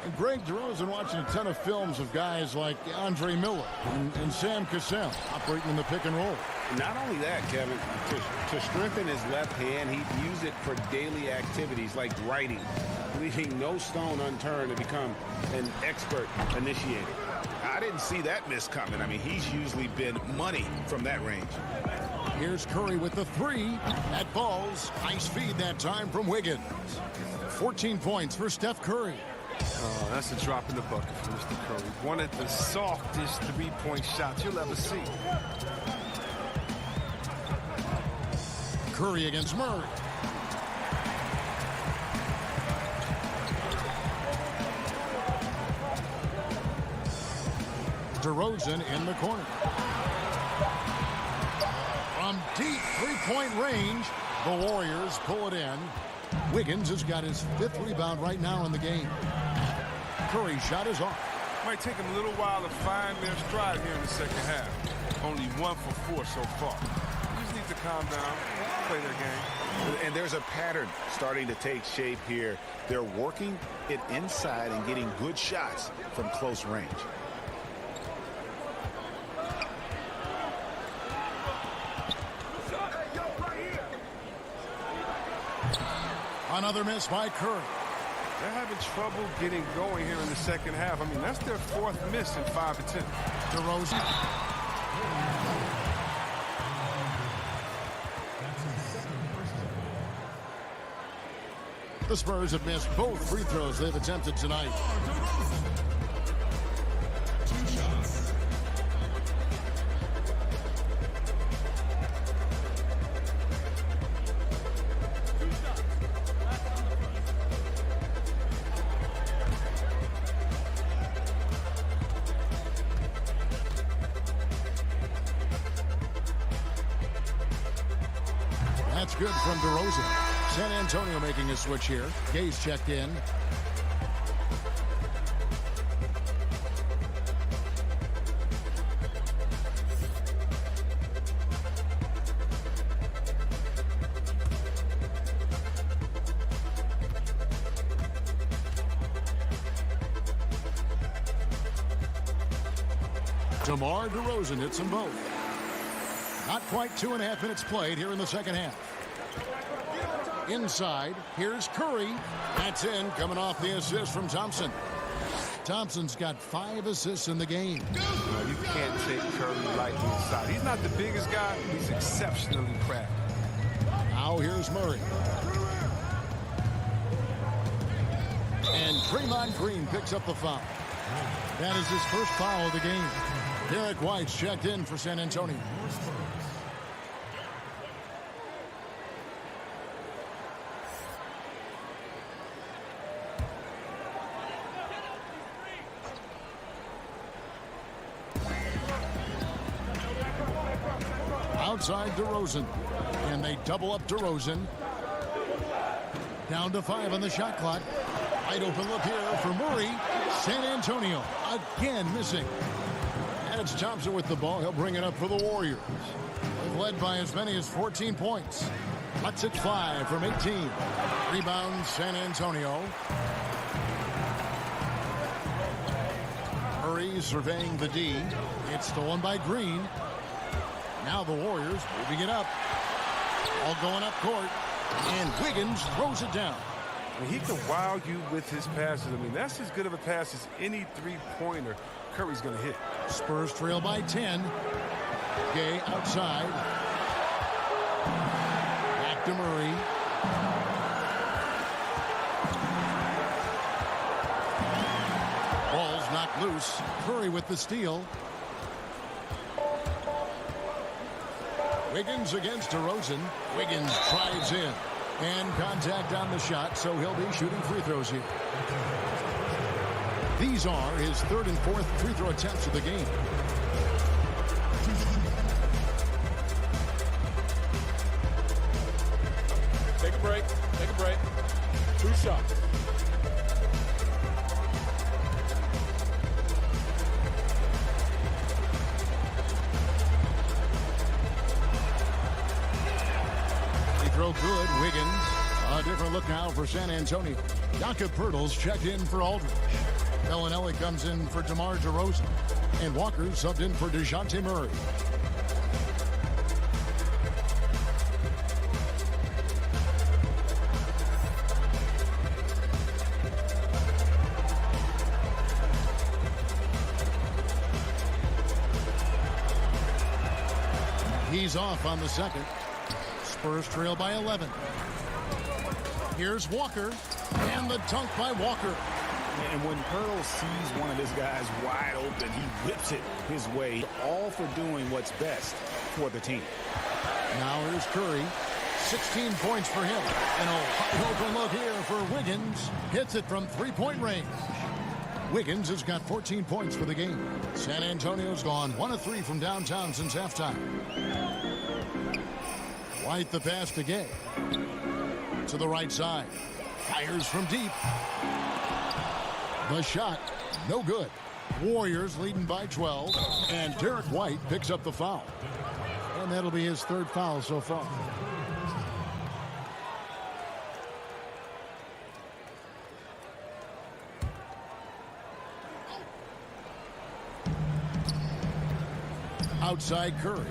And Greg DeRozan watching a ton of films of guys like Andre Miller and Sam Cassell operating in the pick and roll. Not only that, Kevin, to strengthen his left hand, he'd use it for daily activities like writing, leaving no stone unturned to become an expert initiator. I didn't see that miss coming. I mean, he's usually been money from that range. Here's Curry with the 3. That falls. Nice feed that time from Wiggins. 14 points for Steph Curry. Oh, that's a drop in the bucket for Mr. Curry. One of the softest three-point shots you'll ever see. Curry against Murray. DeRozan in the corner. From deep three-point range, the Warriors pull it in. Wiggins has got his 5th rebound right now in the game. Curry's shot is off. Might take them a little while to find their stride here in the second half. Only 1 for 4 so far. They just need to calm down, play their game. And there's a pattern starting to take shape here. They're working it inside and getting good shots from close range. Another miss by Curry. They're having trouble getting going here in the second half. I mean, that's their 4th miss in 5 attempts. DeRozan. The Spurs have missed both free throws they've attempted tonight. That's good from DeRozan. San Antonio making a switch here. Gay's checked in. DeMar DeRozan hits them both. Not quite 2.5 minutes played here in the second half. Inside, here's Curry. That's in, coming off the assist from Thompson. Thompson's got 5 assists in the game. You can't take Curry lightly inside. He's not the biggest guy. He's exceptionally crafty. Now here's Murray. And Draymond Green picks up the foul. That is his first foul of the game. Derek White's checked in for San Antonio. Outside DeRozan. And they double up DeRozan. Down to 5 on the shot clock. Wide open look here for Murray. San Antonio again missing. And it's Thompson with the ball. He'll bring it up for the Warriors. They've led by as many as 14 points. Cuts it 5 from 18. Rebound San Antonio. Murray surveying the D. It's stolen by Green. Now the Warriors moving it up. All going up court. And Wiggins throws it down. I mean, he can wow you with his passes. I mean, that's as good of a pass as any three-pointer Curry's going to hit. Spurs trail by 10. Gay outside. Back to Murray. Ball's knocked loose. Curry with the steal. Wiggins against DeRozan. Wiggins drives in. And contact on the shot, so he'll be shooting free throws here. These are his 3rd and 4th free throw attempts of the game. Take a break. Take a break. 2 shots. Throw good. Wiggins. A different look now for San Antonio. Jakob Poeltl's checked in for Aldridge. Bellinelli comes in for DeMar DeRozan. And Walker subbed in for DeJounte Murray. He's off on the second. Spurs trail by 11. Here's Walker. And the dunk by Walker. And when Poeltl sees one of his guys wide open, he whips it his way, all for doing what's best for the team. Now here's Curry. 16 points for him. And a wide open look here for Wiggins. Hits it from 3-point range. Wiggins has got 14 points for the game. San Antonio's gone 1 of 3 from downtown since halftime. White the pass to Gay. To the right side. Fires from deep. The shot, no good. Warriors leading by 12. And Derek White picks up the foul. And that'll be his 3rd foul so far. Outside Curry.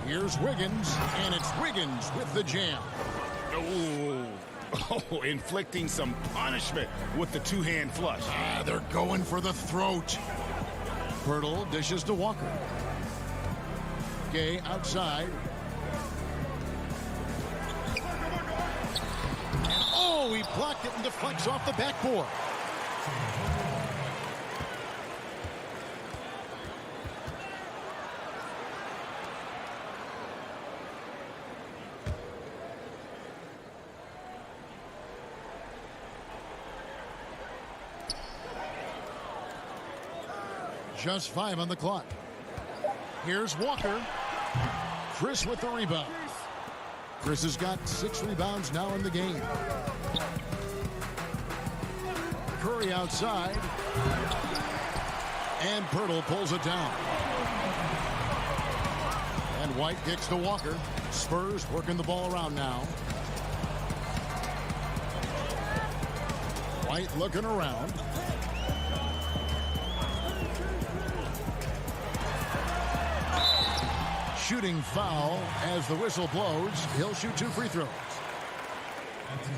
Here's Wiggins, and it's Wiggins with the jam. Oh, inflicting some punishment with the 2-hand flush. They're going for the throat. Poeltl dishes to Walker. Gay outside. And oh, he blocked it and deflects off the backboard. Just 5 on the clock. Here's Walker. Chris with the rebound. Chris has got 6 rebounds now in the game. Curry outside. And Pirtle pulls it down. And White kicks to Walker. Spurs working the ball around now. White looking around. Shooting foul as the whistle blows. He'll shoot 2 free throws.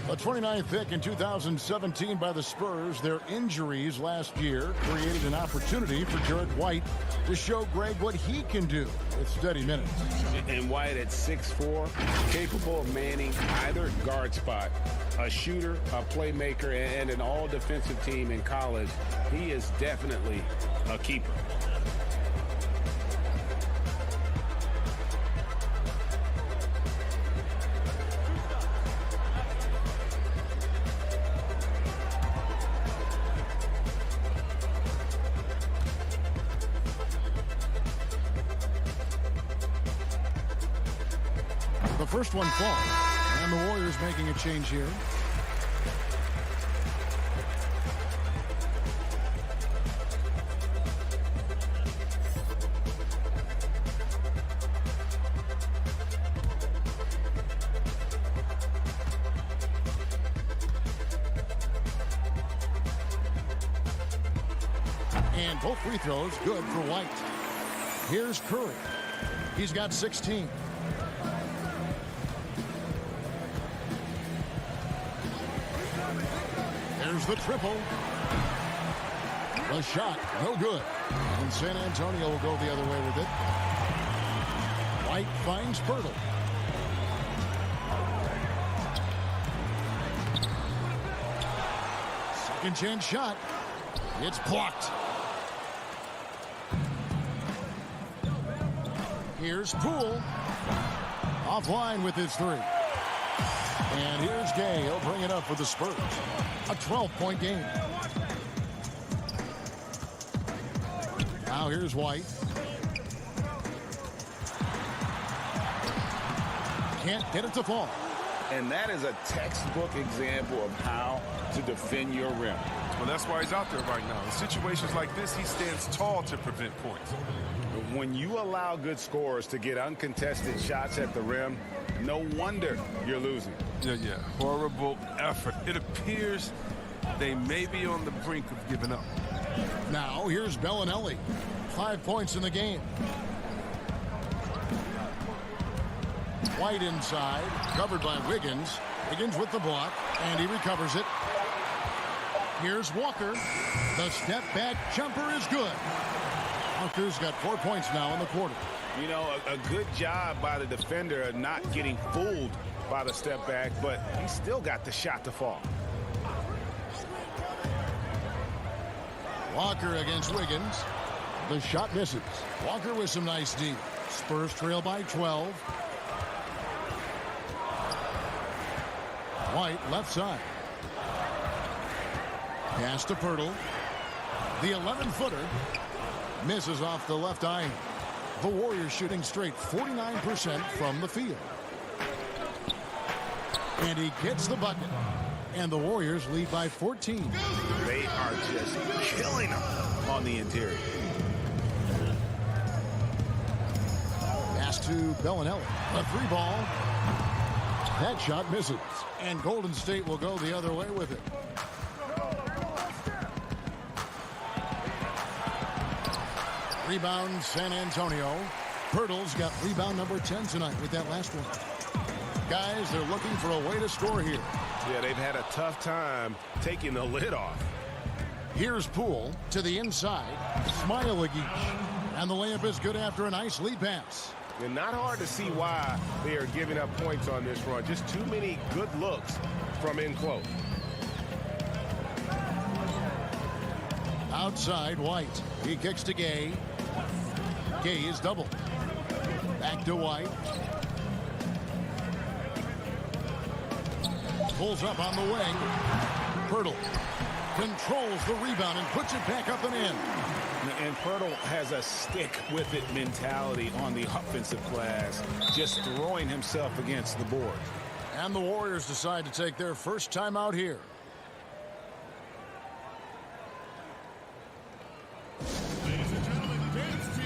A 29th pick in 2017 by the Spurs. Their injuries last year created an opportunity for Jarrett White to show Greg what he can do with steady minutes. And White at 6'4", capable of manning either guard spot, a shooter, a playmaker, and an all-defensive team in college. He is definitely a keeper. The first one falls, and the Warriors making a change here. And both free throws good for White. Here's Curry. He's got 16. There's the triple. The shot, no good. And San Antonio will go the other way with it. White finds Pirtle. Second chance shot. It's blocked. Here's Poole. Offline with his 3. And here's Gay. He'll bring it up for the Spurs. A 12-point game. Now here's White. Can't get it to fall. And that is a textbook example of how to defend your rim. Well, that's why he's out there right now. In situations like this, he stands tall to prevent points. When you allow good scorers to get uncontested shots at the rim, no wonder you're losing. Yeah. Horrible effort. It appears they may be on the brink of giving up. Now here's Bellinelli. 5 points in the game. White inside, covered by Wiggins. Wiggins with the block, and he recovers it. Here's Walker. The step back jumper is good. Walker's got 4 points now in the quarter. You know, a good job by the defender of not getting fooled by the step back, but he still got the shot to fall. Walker against Wiggins. The shot misses. Walker with some nice D. Spurs trail by 12. White left side. Pass to Pirtle. The 11-footer misses off the left iron. The Warriors shooting straight 49% from the field. And he gets the bucket. And the Warriors lead by 14. They are just killing them on the interior. Pass to Bellinelli. A 3-ball. That shot misses. And Golden State will go the other way with it. Rebound San Antonio. Pirtle's got rebound number 10 tonight with that last one. Guys, they're looking for a way to score here. Yeah, they've had a tough time taking the lid off. Here's Poole to the inside. Smailagic. And the layup is good after a nice lead pass. And not hard to see why they are giving up points on this run. Just too many good looks from in close. Outside, White. He kicks to Gay. Gay is double. Back to White. Pulls up on the wing. Pirtle controls the rebound and puts it back up and in. And Pirtle has a stick-with-it mentality on the offensive glass, just throwing himself against the board. And the Warriors decide to take their first time out here. Ladies and gentlemen, the dance team.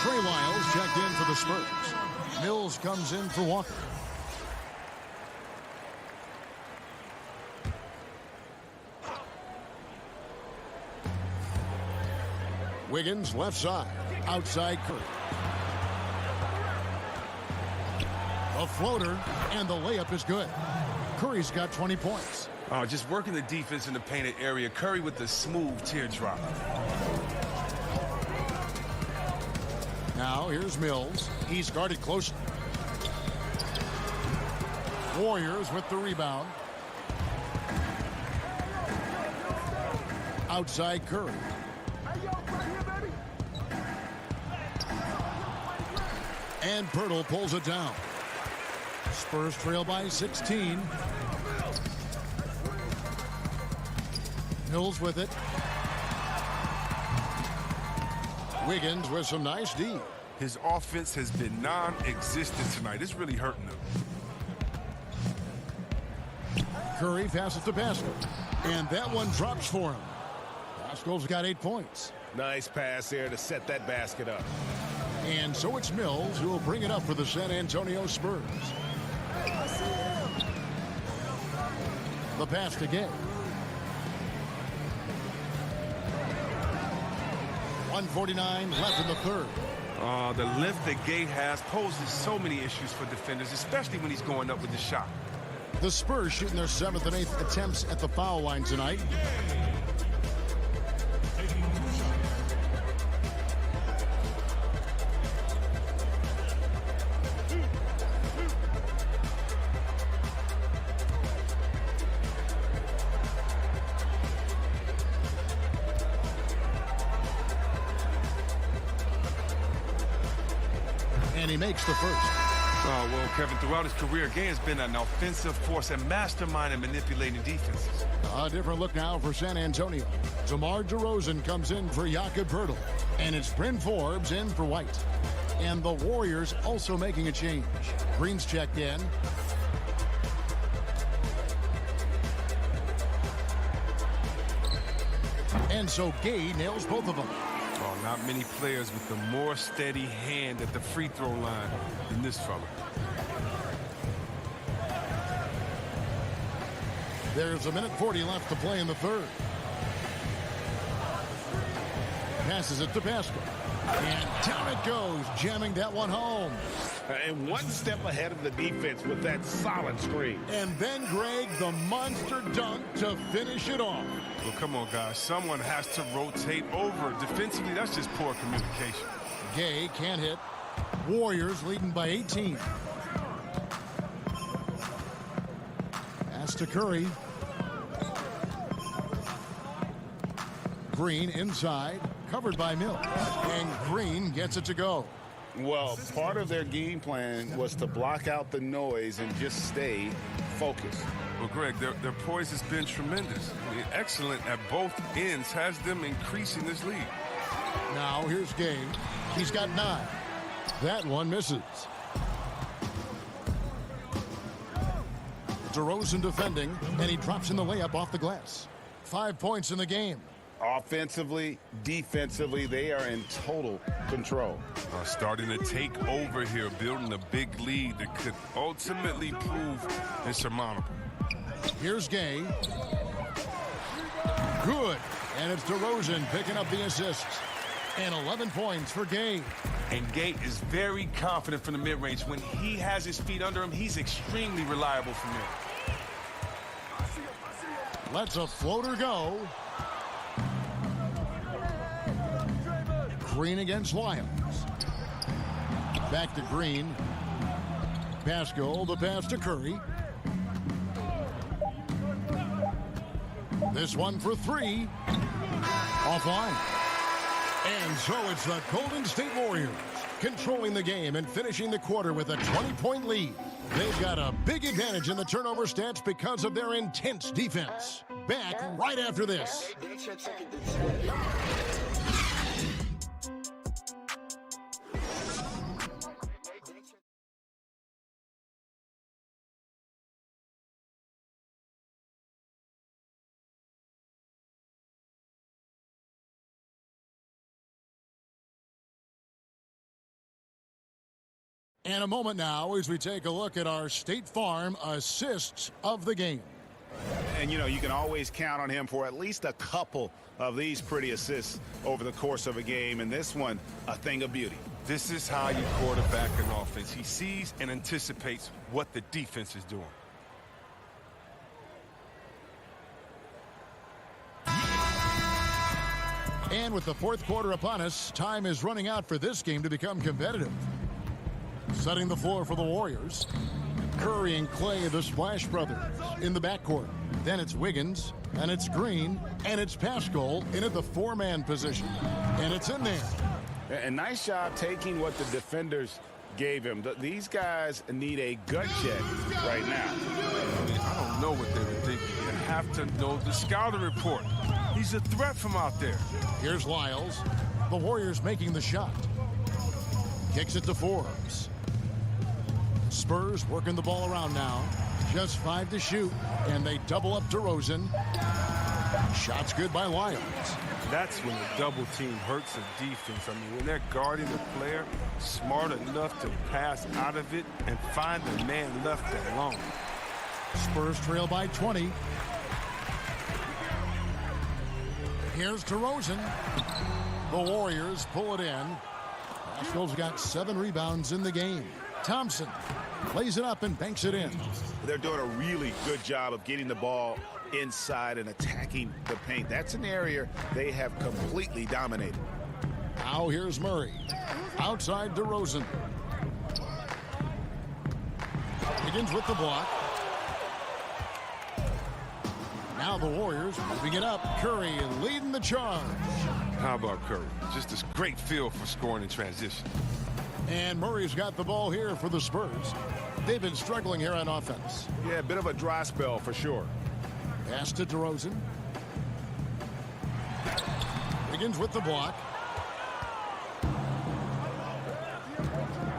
Trey Lyles checked in for the Spurs. Mills comes in for Walker. Wiggins left side. Outside Curry. A floater, and the layup is good. Curry's got 20 points. Oh, just working the defense in the painted area. Curry with the smooth teardrop. Now here's Mills. He's guarded closely. Warriors with the rebound. Outside Curry. And Pirtle pulls it down. Spurs trail by 16. Mills with it. Wiggins with some nice D. His offense has been non-existent tonight. It's really hurting him. Curry passes to Pascal. And that one drops for him. Pascal's got 8 points. Nice pass there to set that basket up. And so it's Mills who will bring it up for the San Antonio Spurs. The pass to Gay. 1:49 left in the third. The length that Gay has poses so many issues for defenders, especially when he's going up with the shot. The Spurs shooting their 7th and 8th attempts at the foul line tonight. And he makes the first. Oh, well, Kevin, throughout his career, Gay has been an offensive force and mastermind in manipulating defenses. A different look now for San Antonio. DeMar DeRozan comes in for Jakob Poeltl. And it's Bryn Forbes in for White. And the Warriors also making a change. Green's checked in. And so Gay nails both of them. Oh, not many players with a more steady hand at the free throw line than this fella. There's 1:40 left to play in the third. Passes it to Pascal. And down it goes, jamming that one home. And one step ahead of the defense with that solid screen. And then, Greg, the monster dunk to finish it off. Well, come on, guys. Someone has to rotate over. Defensively, that's just poor communication. Gay can't hit. Warriors leading by 18. Pass to Curry. Green inside, covered by Mills. And Green gets it to go. Well, part of their game plan was to block out the noise and just stay focused. Well, Greg, their poise has been tremendous. I mean, excellent at both ends, has them increasing this lead. Now here's Gay. He's got 9. That one misses. DeRozan defending, and he drops in the layup off the glass. 5 points in the game. Offensively, defensively, they are in total control. Starting to take over here, building a big lead that could ultimately prove insurmountable. Here's Gay. Good. And it's DeRozan picking up the assists. And 11 points for Gay. And Gay is very confident from the mid-range. When he has his feet under him, he's extremely reliable from there. Lets a floater go. Green against Lyons. Back to Green. Pascal, the pass to Curry. This one for three. Offline. And so it's the Golden State Warriors controlling the game and finishing the quarter with a 20-point lead. They've got a big advantage in the turnover stats because of their intense defense. Back right after this. And a moment now as we take a look at our State Farm assists of the game. And, you know, you can always count on him for at least a couple of these pretty assists over the course of a game. And this one, a thing of beauty. This is how you quarterback an offense. He sees and anticipates what the defense is doing. And with the fourth quarter upon us, time is running out for this game to become competitive. Setting the floor for the Warriors. Curry and Clay, the Splash Brothers, in the backcourt. Then it's Wiggins, and it's Green, and it's Pascal in at the four-man position. And it's in there. And nice job taking what the defenders gave him. These guys need a gut check right now. I don't know what they were thinking. You have to know the scouting report. He's a threat from out there. Here's Lyles. The Warriors making the shot. Kicks it to Forbes. Spurs working the ball around now. Just 5 to shoot, and they double up DeRozan. Shot's good by Lyons. That's when the double team hurts the defense. I mean, when they're guarding the player, smart enough to pass out of it and find the man left alone. Spurs trail by 20. Here's DeRozan. The Warriors pull it in. Pascal's got 7 rebounds in the game. Thompson plays it up and banks it in. They're doing a really good job of getting the ball inside and attacking the paint. That's an area they have completely dominated. Now here's Murray. Outside DeRozan. Begins with the block. Now the Warriors moving it up. Curry leading the charge. How about Curry? Just this great feel for scoring in transition. And Murray's got the ball here for the Spurs. They've been struggling here on offense. Yeah, a bit of a dry spell for sure. Pass to DeRozan. Begins with the block.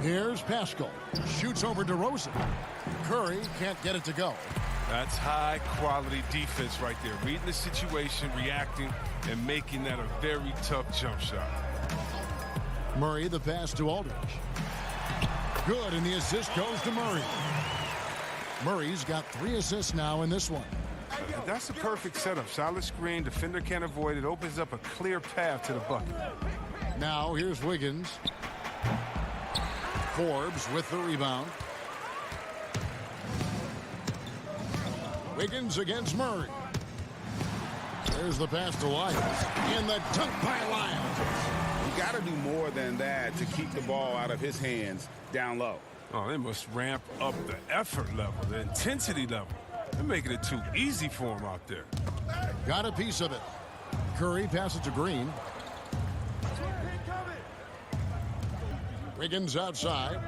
Here's Pascal. Shoots over DeRozan. Curry can't get it to go. That's high-quality defense right there. Reading the situation, reacting, and making that a very tough jump shot. Murray, the pass to Aldridge. Good, and the assist goes to Murray. Murray's got 3 assists now in this one. That's a perfect setup. Solid screen, defender can't avoid it. Opens up a clear path to the bucket. Now here's Wiggins. Forbes with the rebound. Wiggins against Murray. There's the pass to Lyons. And the dunk by Lyons. You got to do more than that to keep the ball out of his hands down low. Oh, they must ramp up the effort level, the intensity level. They're making it too easy for him out there. Got a piece of it. Curry passes to Green. Wiggins outside.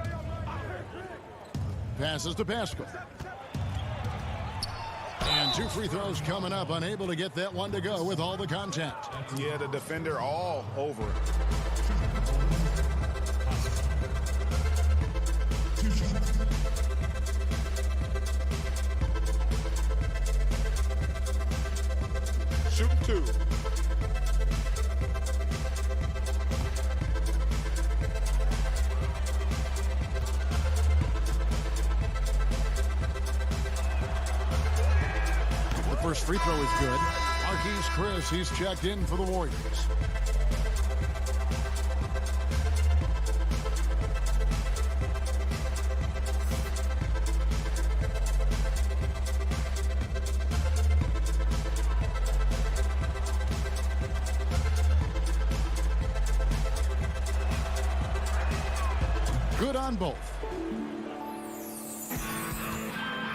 Passes to Pascal. And 2 free throws coming up. Unable to get that one to go with all the contact. Yeah, the defender all over it. Shoot 2. first free throw is good. Marquise Chris, he's checked in for the Warriors. Good on both.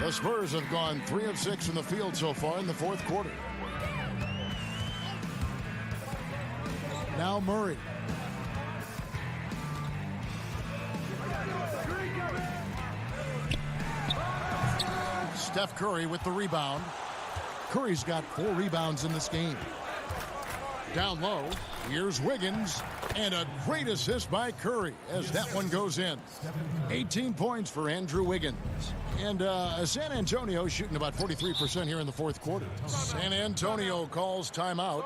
The Spurs have gone 3 of 6 in the field so far in the fourth quarter. Now Murray. Steph Curry with the rebound. Curry's got 4 rebounds in this game. Down low, here's Wiggins, and a great assist by Curry as that one goes in. 18 points for Andrew Wiggins. And San Antonio shooting about 43% here in the fourth quarter. San Antonio calls timeout.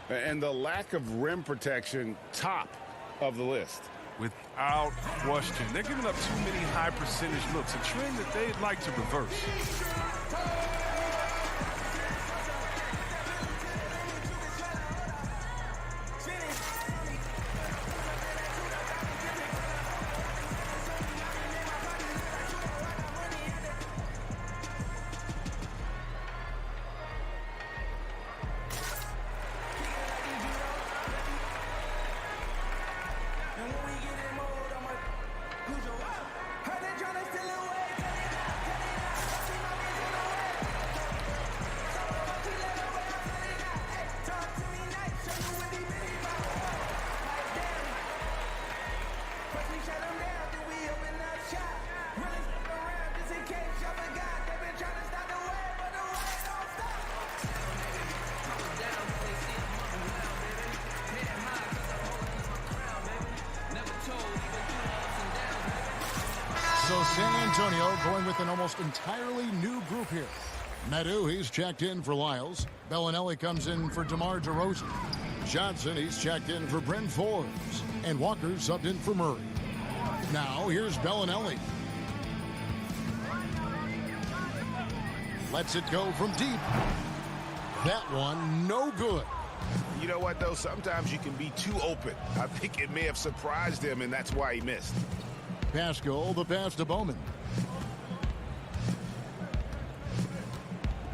And the lack of rim protection, top of the list. Without question. They're giving up too many high percentage looks, a trend that they'd like to reverse. So San Antonio going with an almost entirely new group here. Medu, he's checked in for Lyles. Bellinelli comes in for DeMar DeRozan. Johnson, he's checked in for Bryn Forbes. And Walker subbed in for Murray. Now, here's Bellinelli. Lets it go from deep. That one, no good. You know what, though? Sometimes you can be too open. I think it may have surprised him, and that's why he missed. Pascal, the pass to Bowman.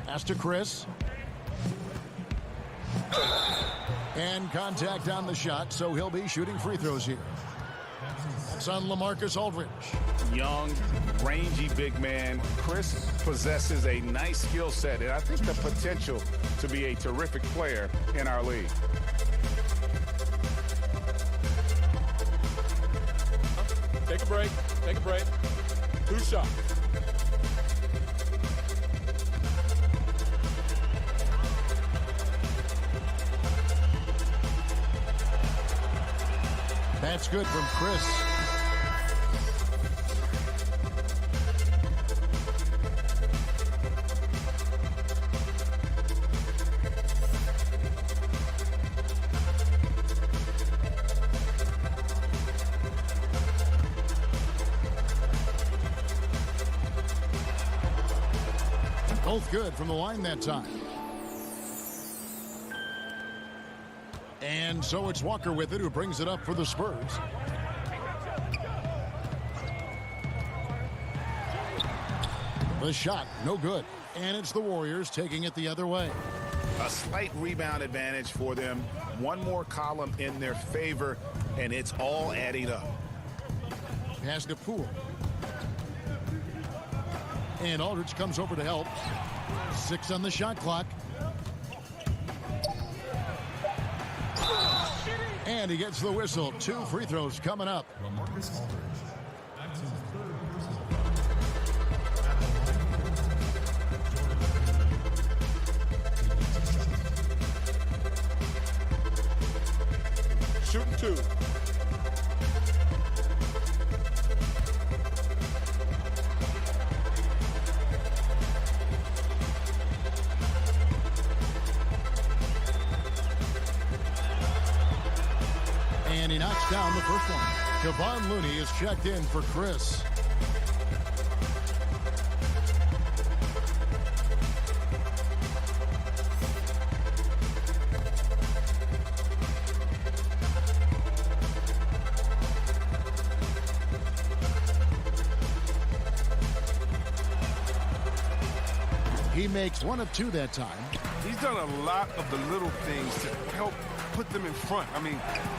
Pass to Chris. And contact on the shot, so he'll be shooting free throws here. That's on LaMarcus Aldridge. Young, rangy big man. Chris possesses a nice skill set, and I think the potential to be a terrific player in our league. Take a break. Take a break. 2 shots. That's good from Chris. Both good from the line that time. And so it's Walker with it, who brings it up for the Spurs. The shot, no good. And it's the Warriors taking it the other way. A slight rebound advantage for them. One more column in their favor, and it's all adding up. Pass to Poole. And Aldridge comes over to help. 6 on the shot clock. And he gets the whistle. 2 free throws coming up. LaMarcus Aldridge. That's his 3rd personal foul. Shooting 2. And he knocks down the first one. Kevon Looney is checked in for Chris. He makes one of two that time. He's done a lot of the little things to help put them in front.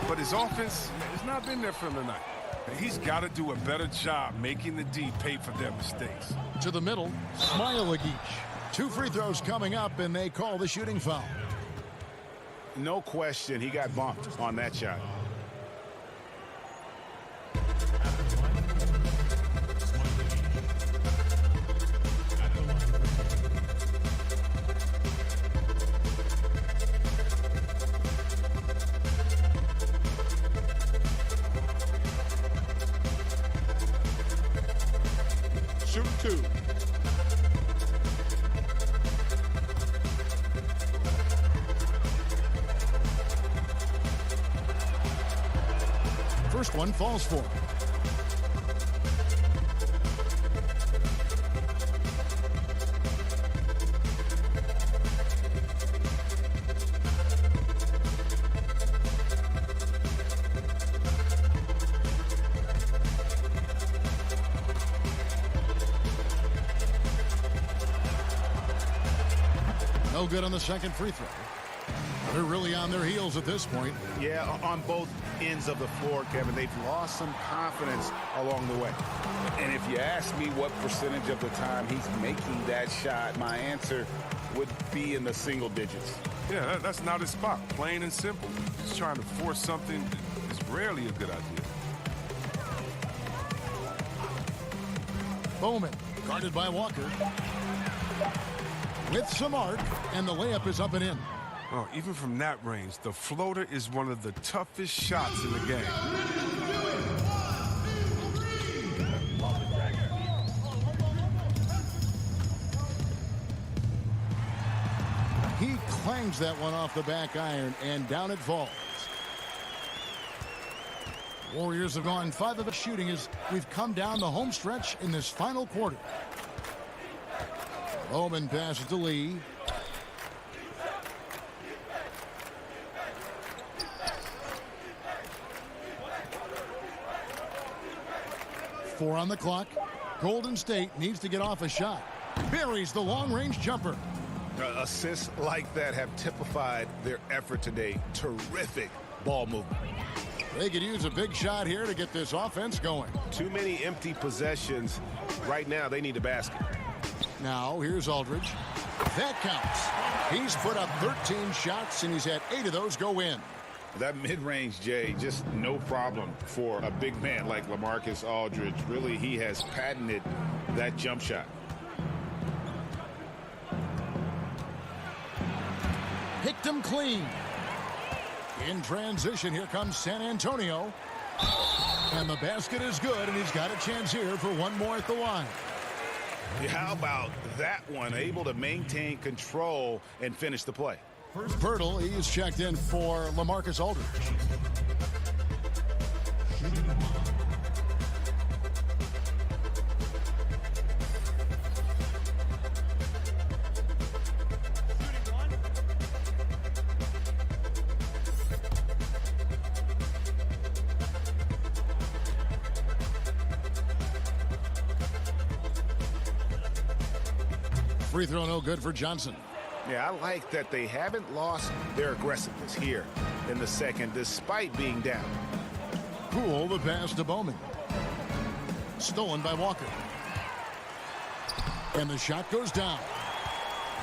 But his offense has not been there for him tonight. And he's got to do a better job making the D pay for their mistakes. To the middle, Smailagic. 2 free throws coming up, and they call the shooting foul. No question, he got bumped on that shot. Shoot 2. First one falls for him. No good on the second free throw. They're really on their heels at this point. Yeah, on both ends of the floor, Kevin. They've lost some confidence along the way. And if you ask me what percentage of the time he's making that shot, my answer would be in the single digits. Yeah, that's not his spot. Plain and simple. Just trying to force something is rarely a good idea. Bowman, guarded by Walker. With some arc, and the layup is up and in. Oh, even from that range, the floater is one of the toughest shots in the game. He clangs that one off the back iron, and down it falls. Warriors have gone 5 of the shooting as we've come down the home stretch in this final quarter. Bowman passes to Lee. Four on the clock. Golden State needs to get off a shot. Buries the long-range jumper. Assists like that have typified their effort today. Terrific ball movement. They could use a big shot here to get this offense going. Too many empty possessions. Right now, they need a basket. Now, here's Aldridge. That counts. He's put up 13 shots, and he's had 8 of those go in. That mid-range, Jay, just no problem for a big man like LaMarcus Aldridge. Really, he has patented that jump shot. Picked him clean. In transition, here comes San Antonio. And the basket is good, and he's got a chance here for one more at the line. How about that one? Able to maintain control and finish the play. Pirtle, he's checked in for LaMarcus Aldridge. Free throw no good for Johnson. Yeah, I like that they haven't lost their aggressiveness here in the second, despite being down. Poole, the pass to Bowman. Stolen by Walker. And the shot goes down.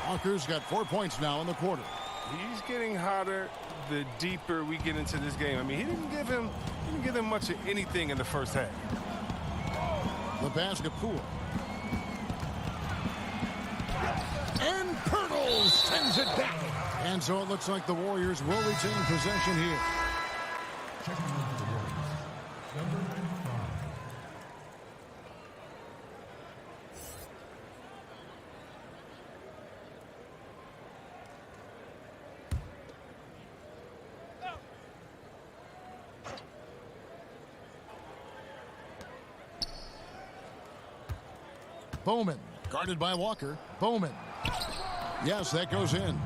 Walker's got 4 points now in the quarter. He's getting hotter the deeper we get into this game. I mean, he didn't give him much of anything in the first half. The basket, Poole. And Pirtle sends it back. And so it looks like the Warriors will retain possession here. Checking in for the Warriors. Number 95. Bowman, guarded by Walker. Bowman. Yes, that goes in.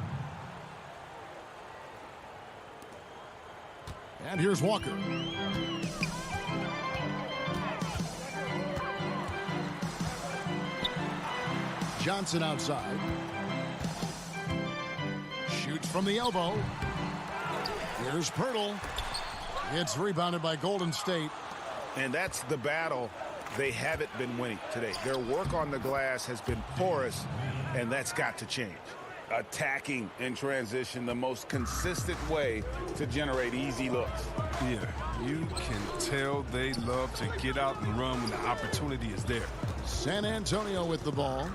And here's Walker. Johnson outside. Shoots from the elbow. Here's Pirtle. It's rebounded by Golden State. And that's the battle they haven't been winning today. Their work on the glass has been porous, and that's got to change. Attacking in transition, the most consistent way to generate easy looks. Yeah, you can tell they love to get out and run when the opportunity is there. San Antonio with the ball.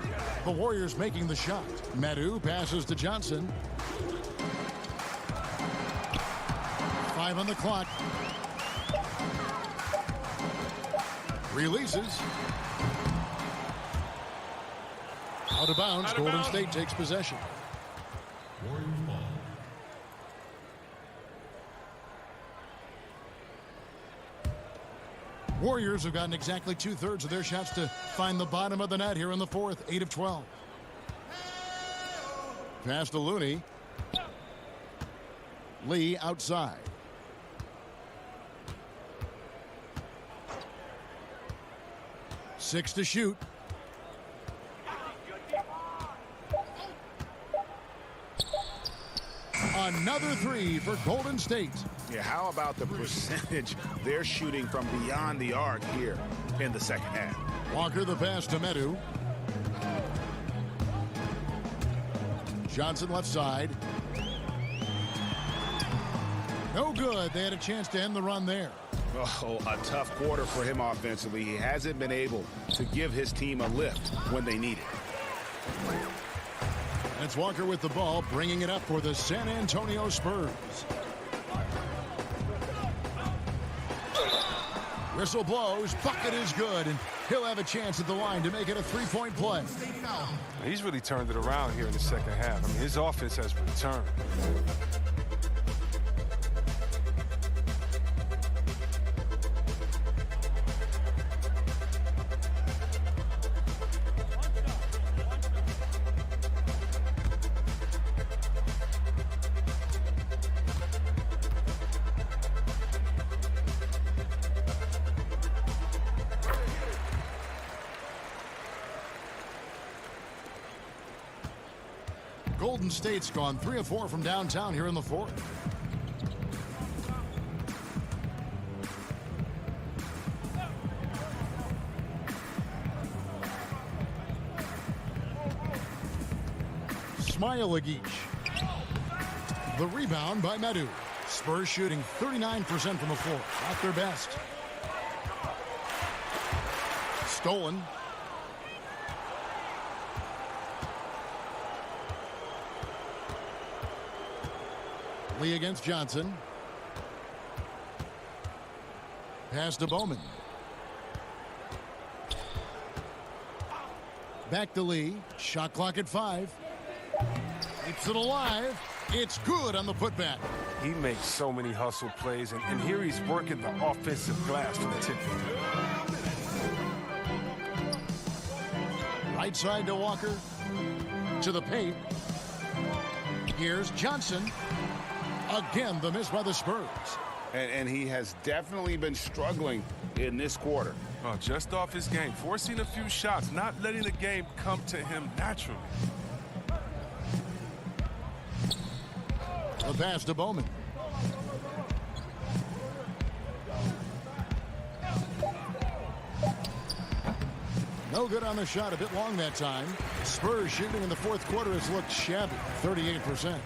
The Warriors making the shot. Medu passes to Johnson. 5 on the clock. Releases. Out of bounds. Golden State takes possession. Warriors ball. Warriors have gotten exactly 2/3 of their shots to find the bottom of the net here in the fourth. 8 of 12. Pass to Looney. Lee outside. Six to shoot. Another three for Golden State. Yeah, how about the percentage they're shooting from beyond the arc here in the second half? Walker the pass to Medu. Johnson left side. No good. They had a chance to end the run there. Oh, a tough quarter for him offensively. He hasn't been able to give his team a lift when they need it. And it's Walker with the ball, bringing it up for the San Antonio Spurs. Whistle blows. Bucket is good, and he'll have a chance at the line to make it a three-point play. He's really turned it around here in the second half. I mean, his offense has returned. Golden State's gone 3 of 4 from downtown here in the fourth. Smailagic. The rebound by Medu. Spurs shooting 39% from the floor. Not their best. Stolen. Lee against Johnson. Pass to Bowman. Back to Lee. Shot clock at 5. Keeps it alive. It's good on the putback. He makes so many hustle plays, and here he's working the offensive glass from the tip. Right side to Walker. To the paint. Here's Johnson. Again, the miss by the Spurs. And he has definitely been struggling in this quarter. Oh, just off his game, forcing a few shots, not letting the game come to him naturally. The pass to Bowman. No good on the shot, a bit long that time. Spurs shooting in the fourth quarter has looked shabby, 38%.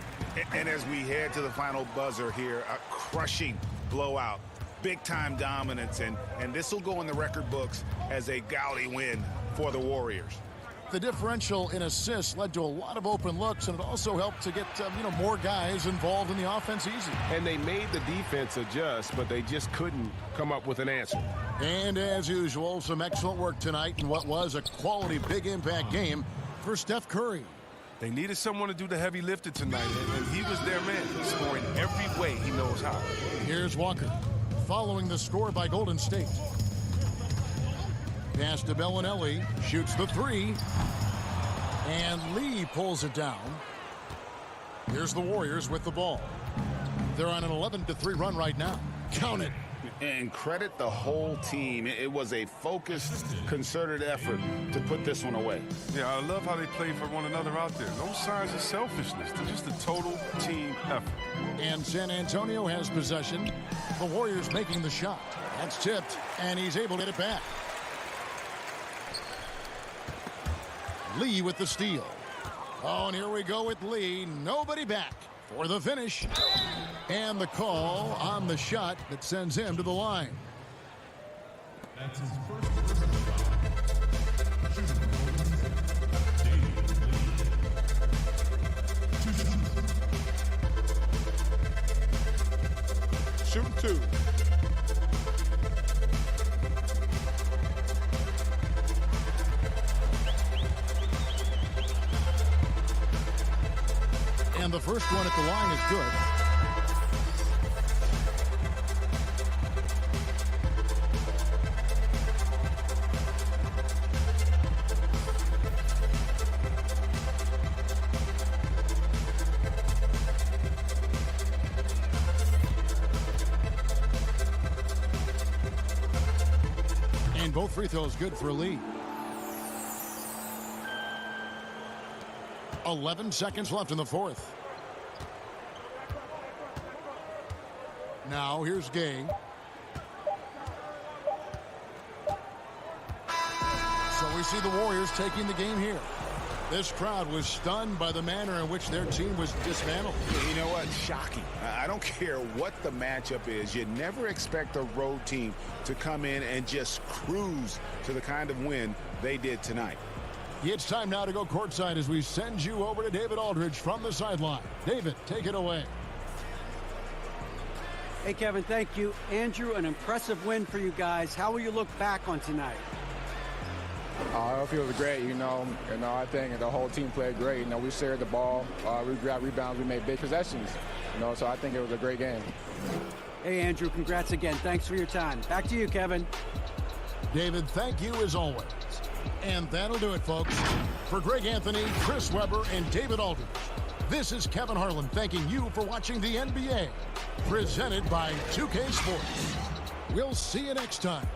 And as we head to the final buzzer here, a crushing blowout, big-time dominance, and this will go in the record books as a gaudy win for the Warriors. The differential in assists led to a lot of open looks, and it also helped to get more guys involved in the offense easy. And they made the defense adjust, but they just couldn't come up with an answer. And as usual, some excellent work tonight in what was a quality big impact game for Steph Curry. They needed someone to do the heavy lifting tonight, and he was their man, scoring every way he knows how. Here's Walker, following the score by Golden State. Pass to Bellinelli, shoots the three, and Lee pulls it down. Here's the Warriors with the ball. They're on an 11-3 run right now. Count it. And credit the whole team. It was a focused, concerted effort to put this one away. Yeah, I love how they play for one another out there. No signs of selfishness. They're just a total team effort. And San Antonio has possession. The Warriors making the shot. That's tipped, and he's able to get it back. Lee with the steal. Oh, and here we go with Lee. Nobody back for the finish. And the call on the shot that sends him to the line. That's his first personal foul. Shooting two. And the first one at the line is good. And both free throws good for Lee. 11 seconds left in the fourth. Now here's Gay. So we see the Warriors taking the game here. This crowd was stunned by the manner in which their team was dismantled. You know what? Shocking. I don't care what the matchup is. You never expect a road team to come in and just cruise to the kind of win they did tonight. It's time now to go courtside as we send you over to David Aldridge from the sideline. David, take it away. Hey, Kevin, thank you. Andrew, an impressive win for you guys. How will you look back on tonight? It feels great, I think the whole team played great. We shared the ball, we grabbed rebounds, we made big possessions, so I think it was a great game. Hey, Andrew, congrats again. Thanks for your time. Back to you, Kevin. David, thank you as always. And that'll do it, folks. For Greg Anthony, Chris Webber, and David Aldridge, this is Kevin Harlan thanking you for watching the NBA, presented by 2K Sports. We'll see you next time.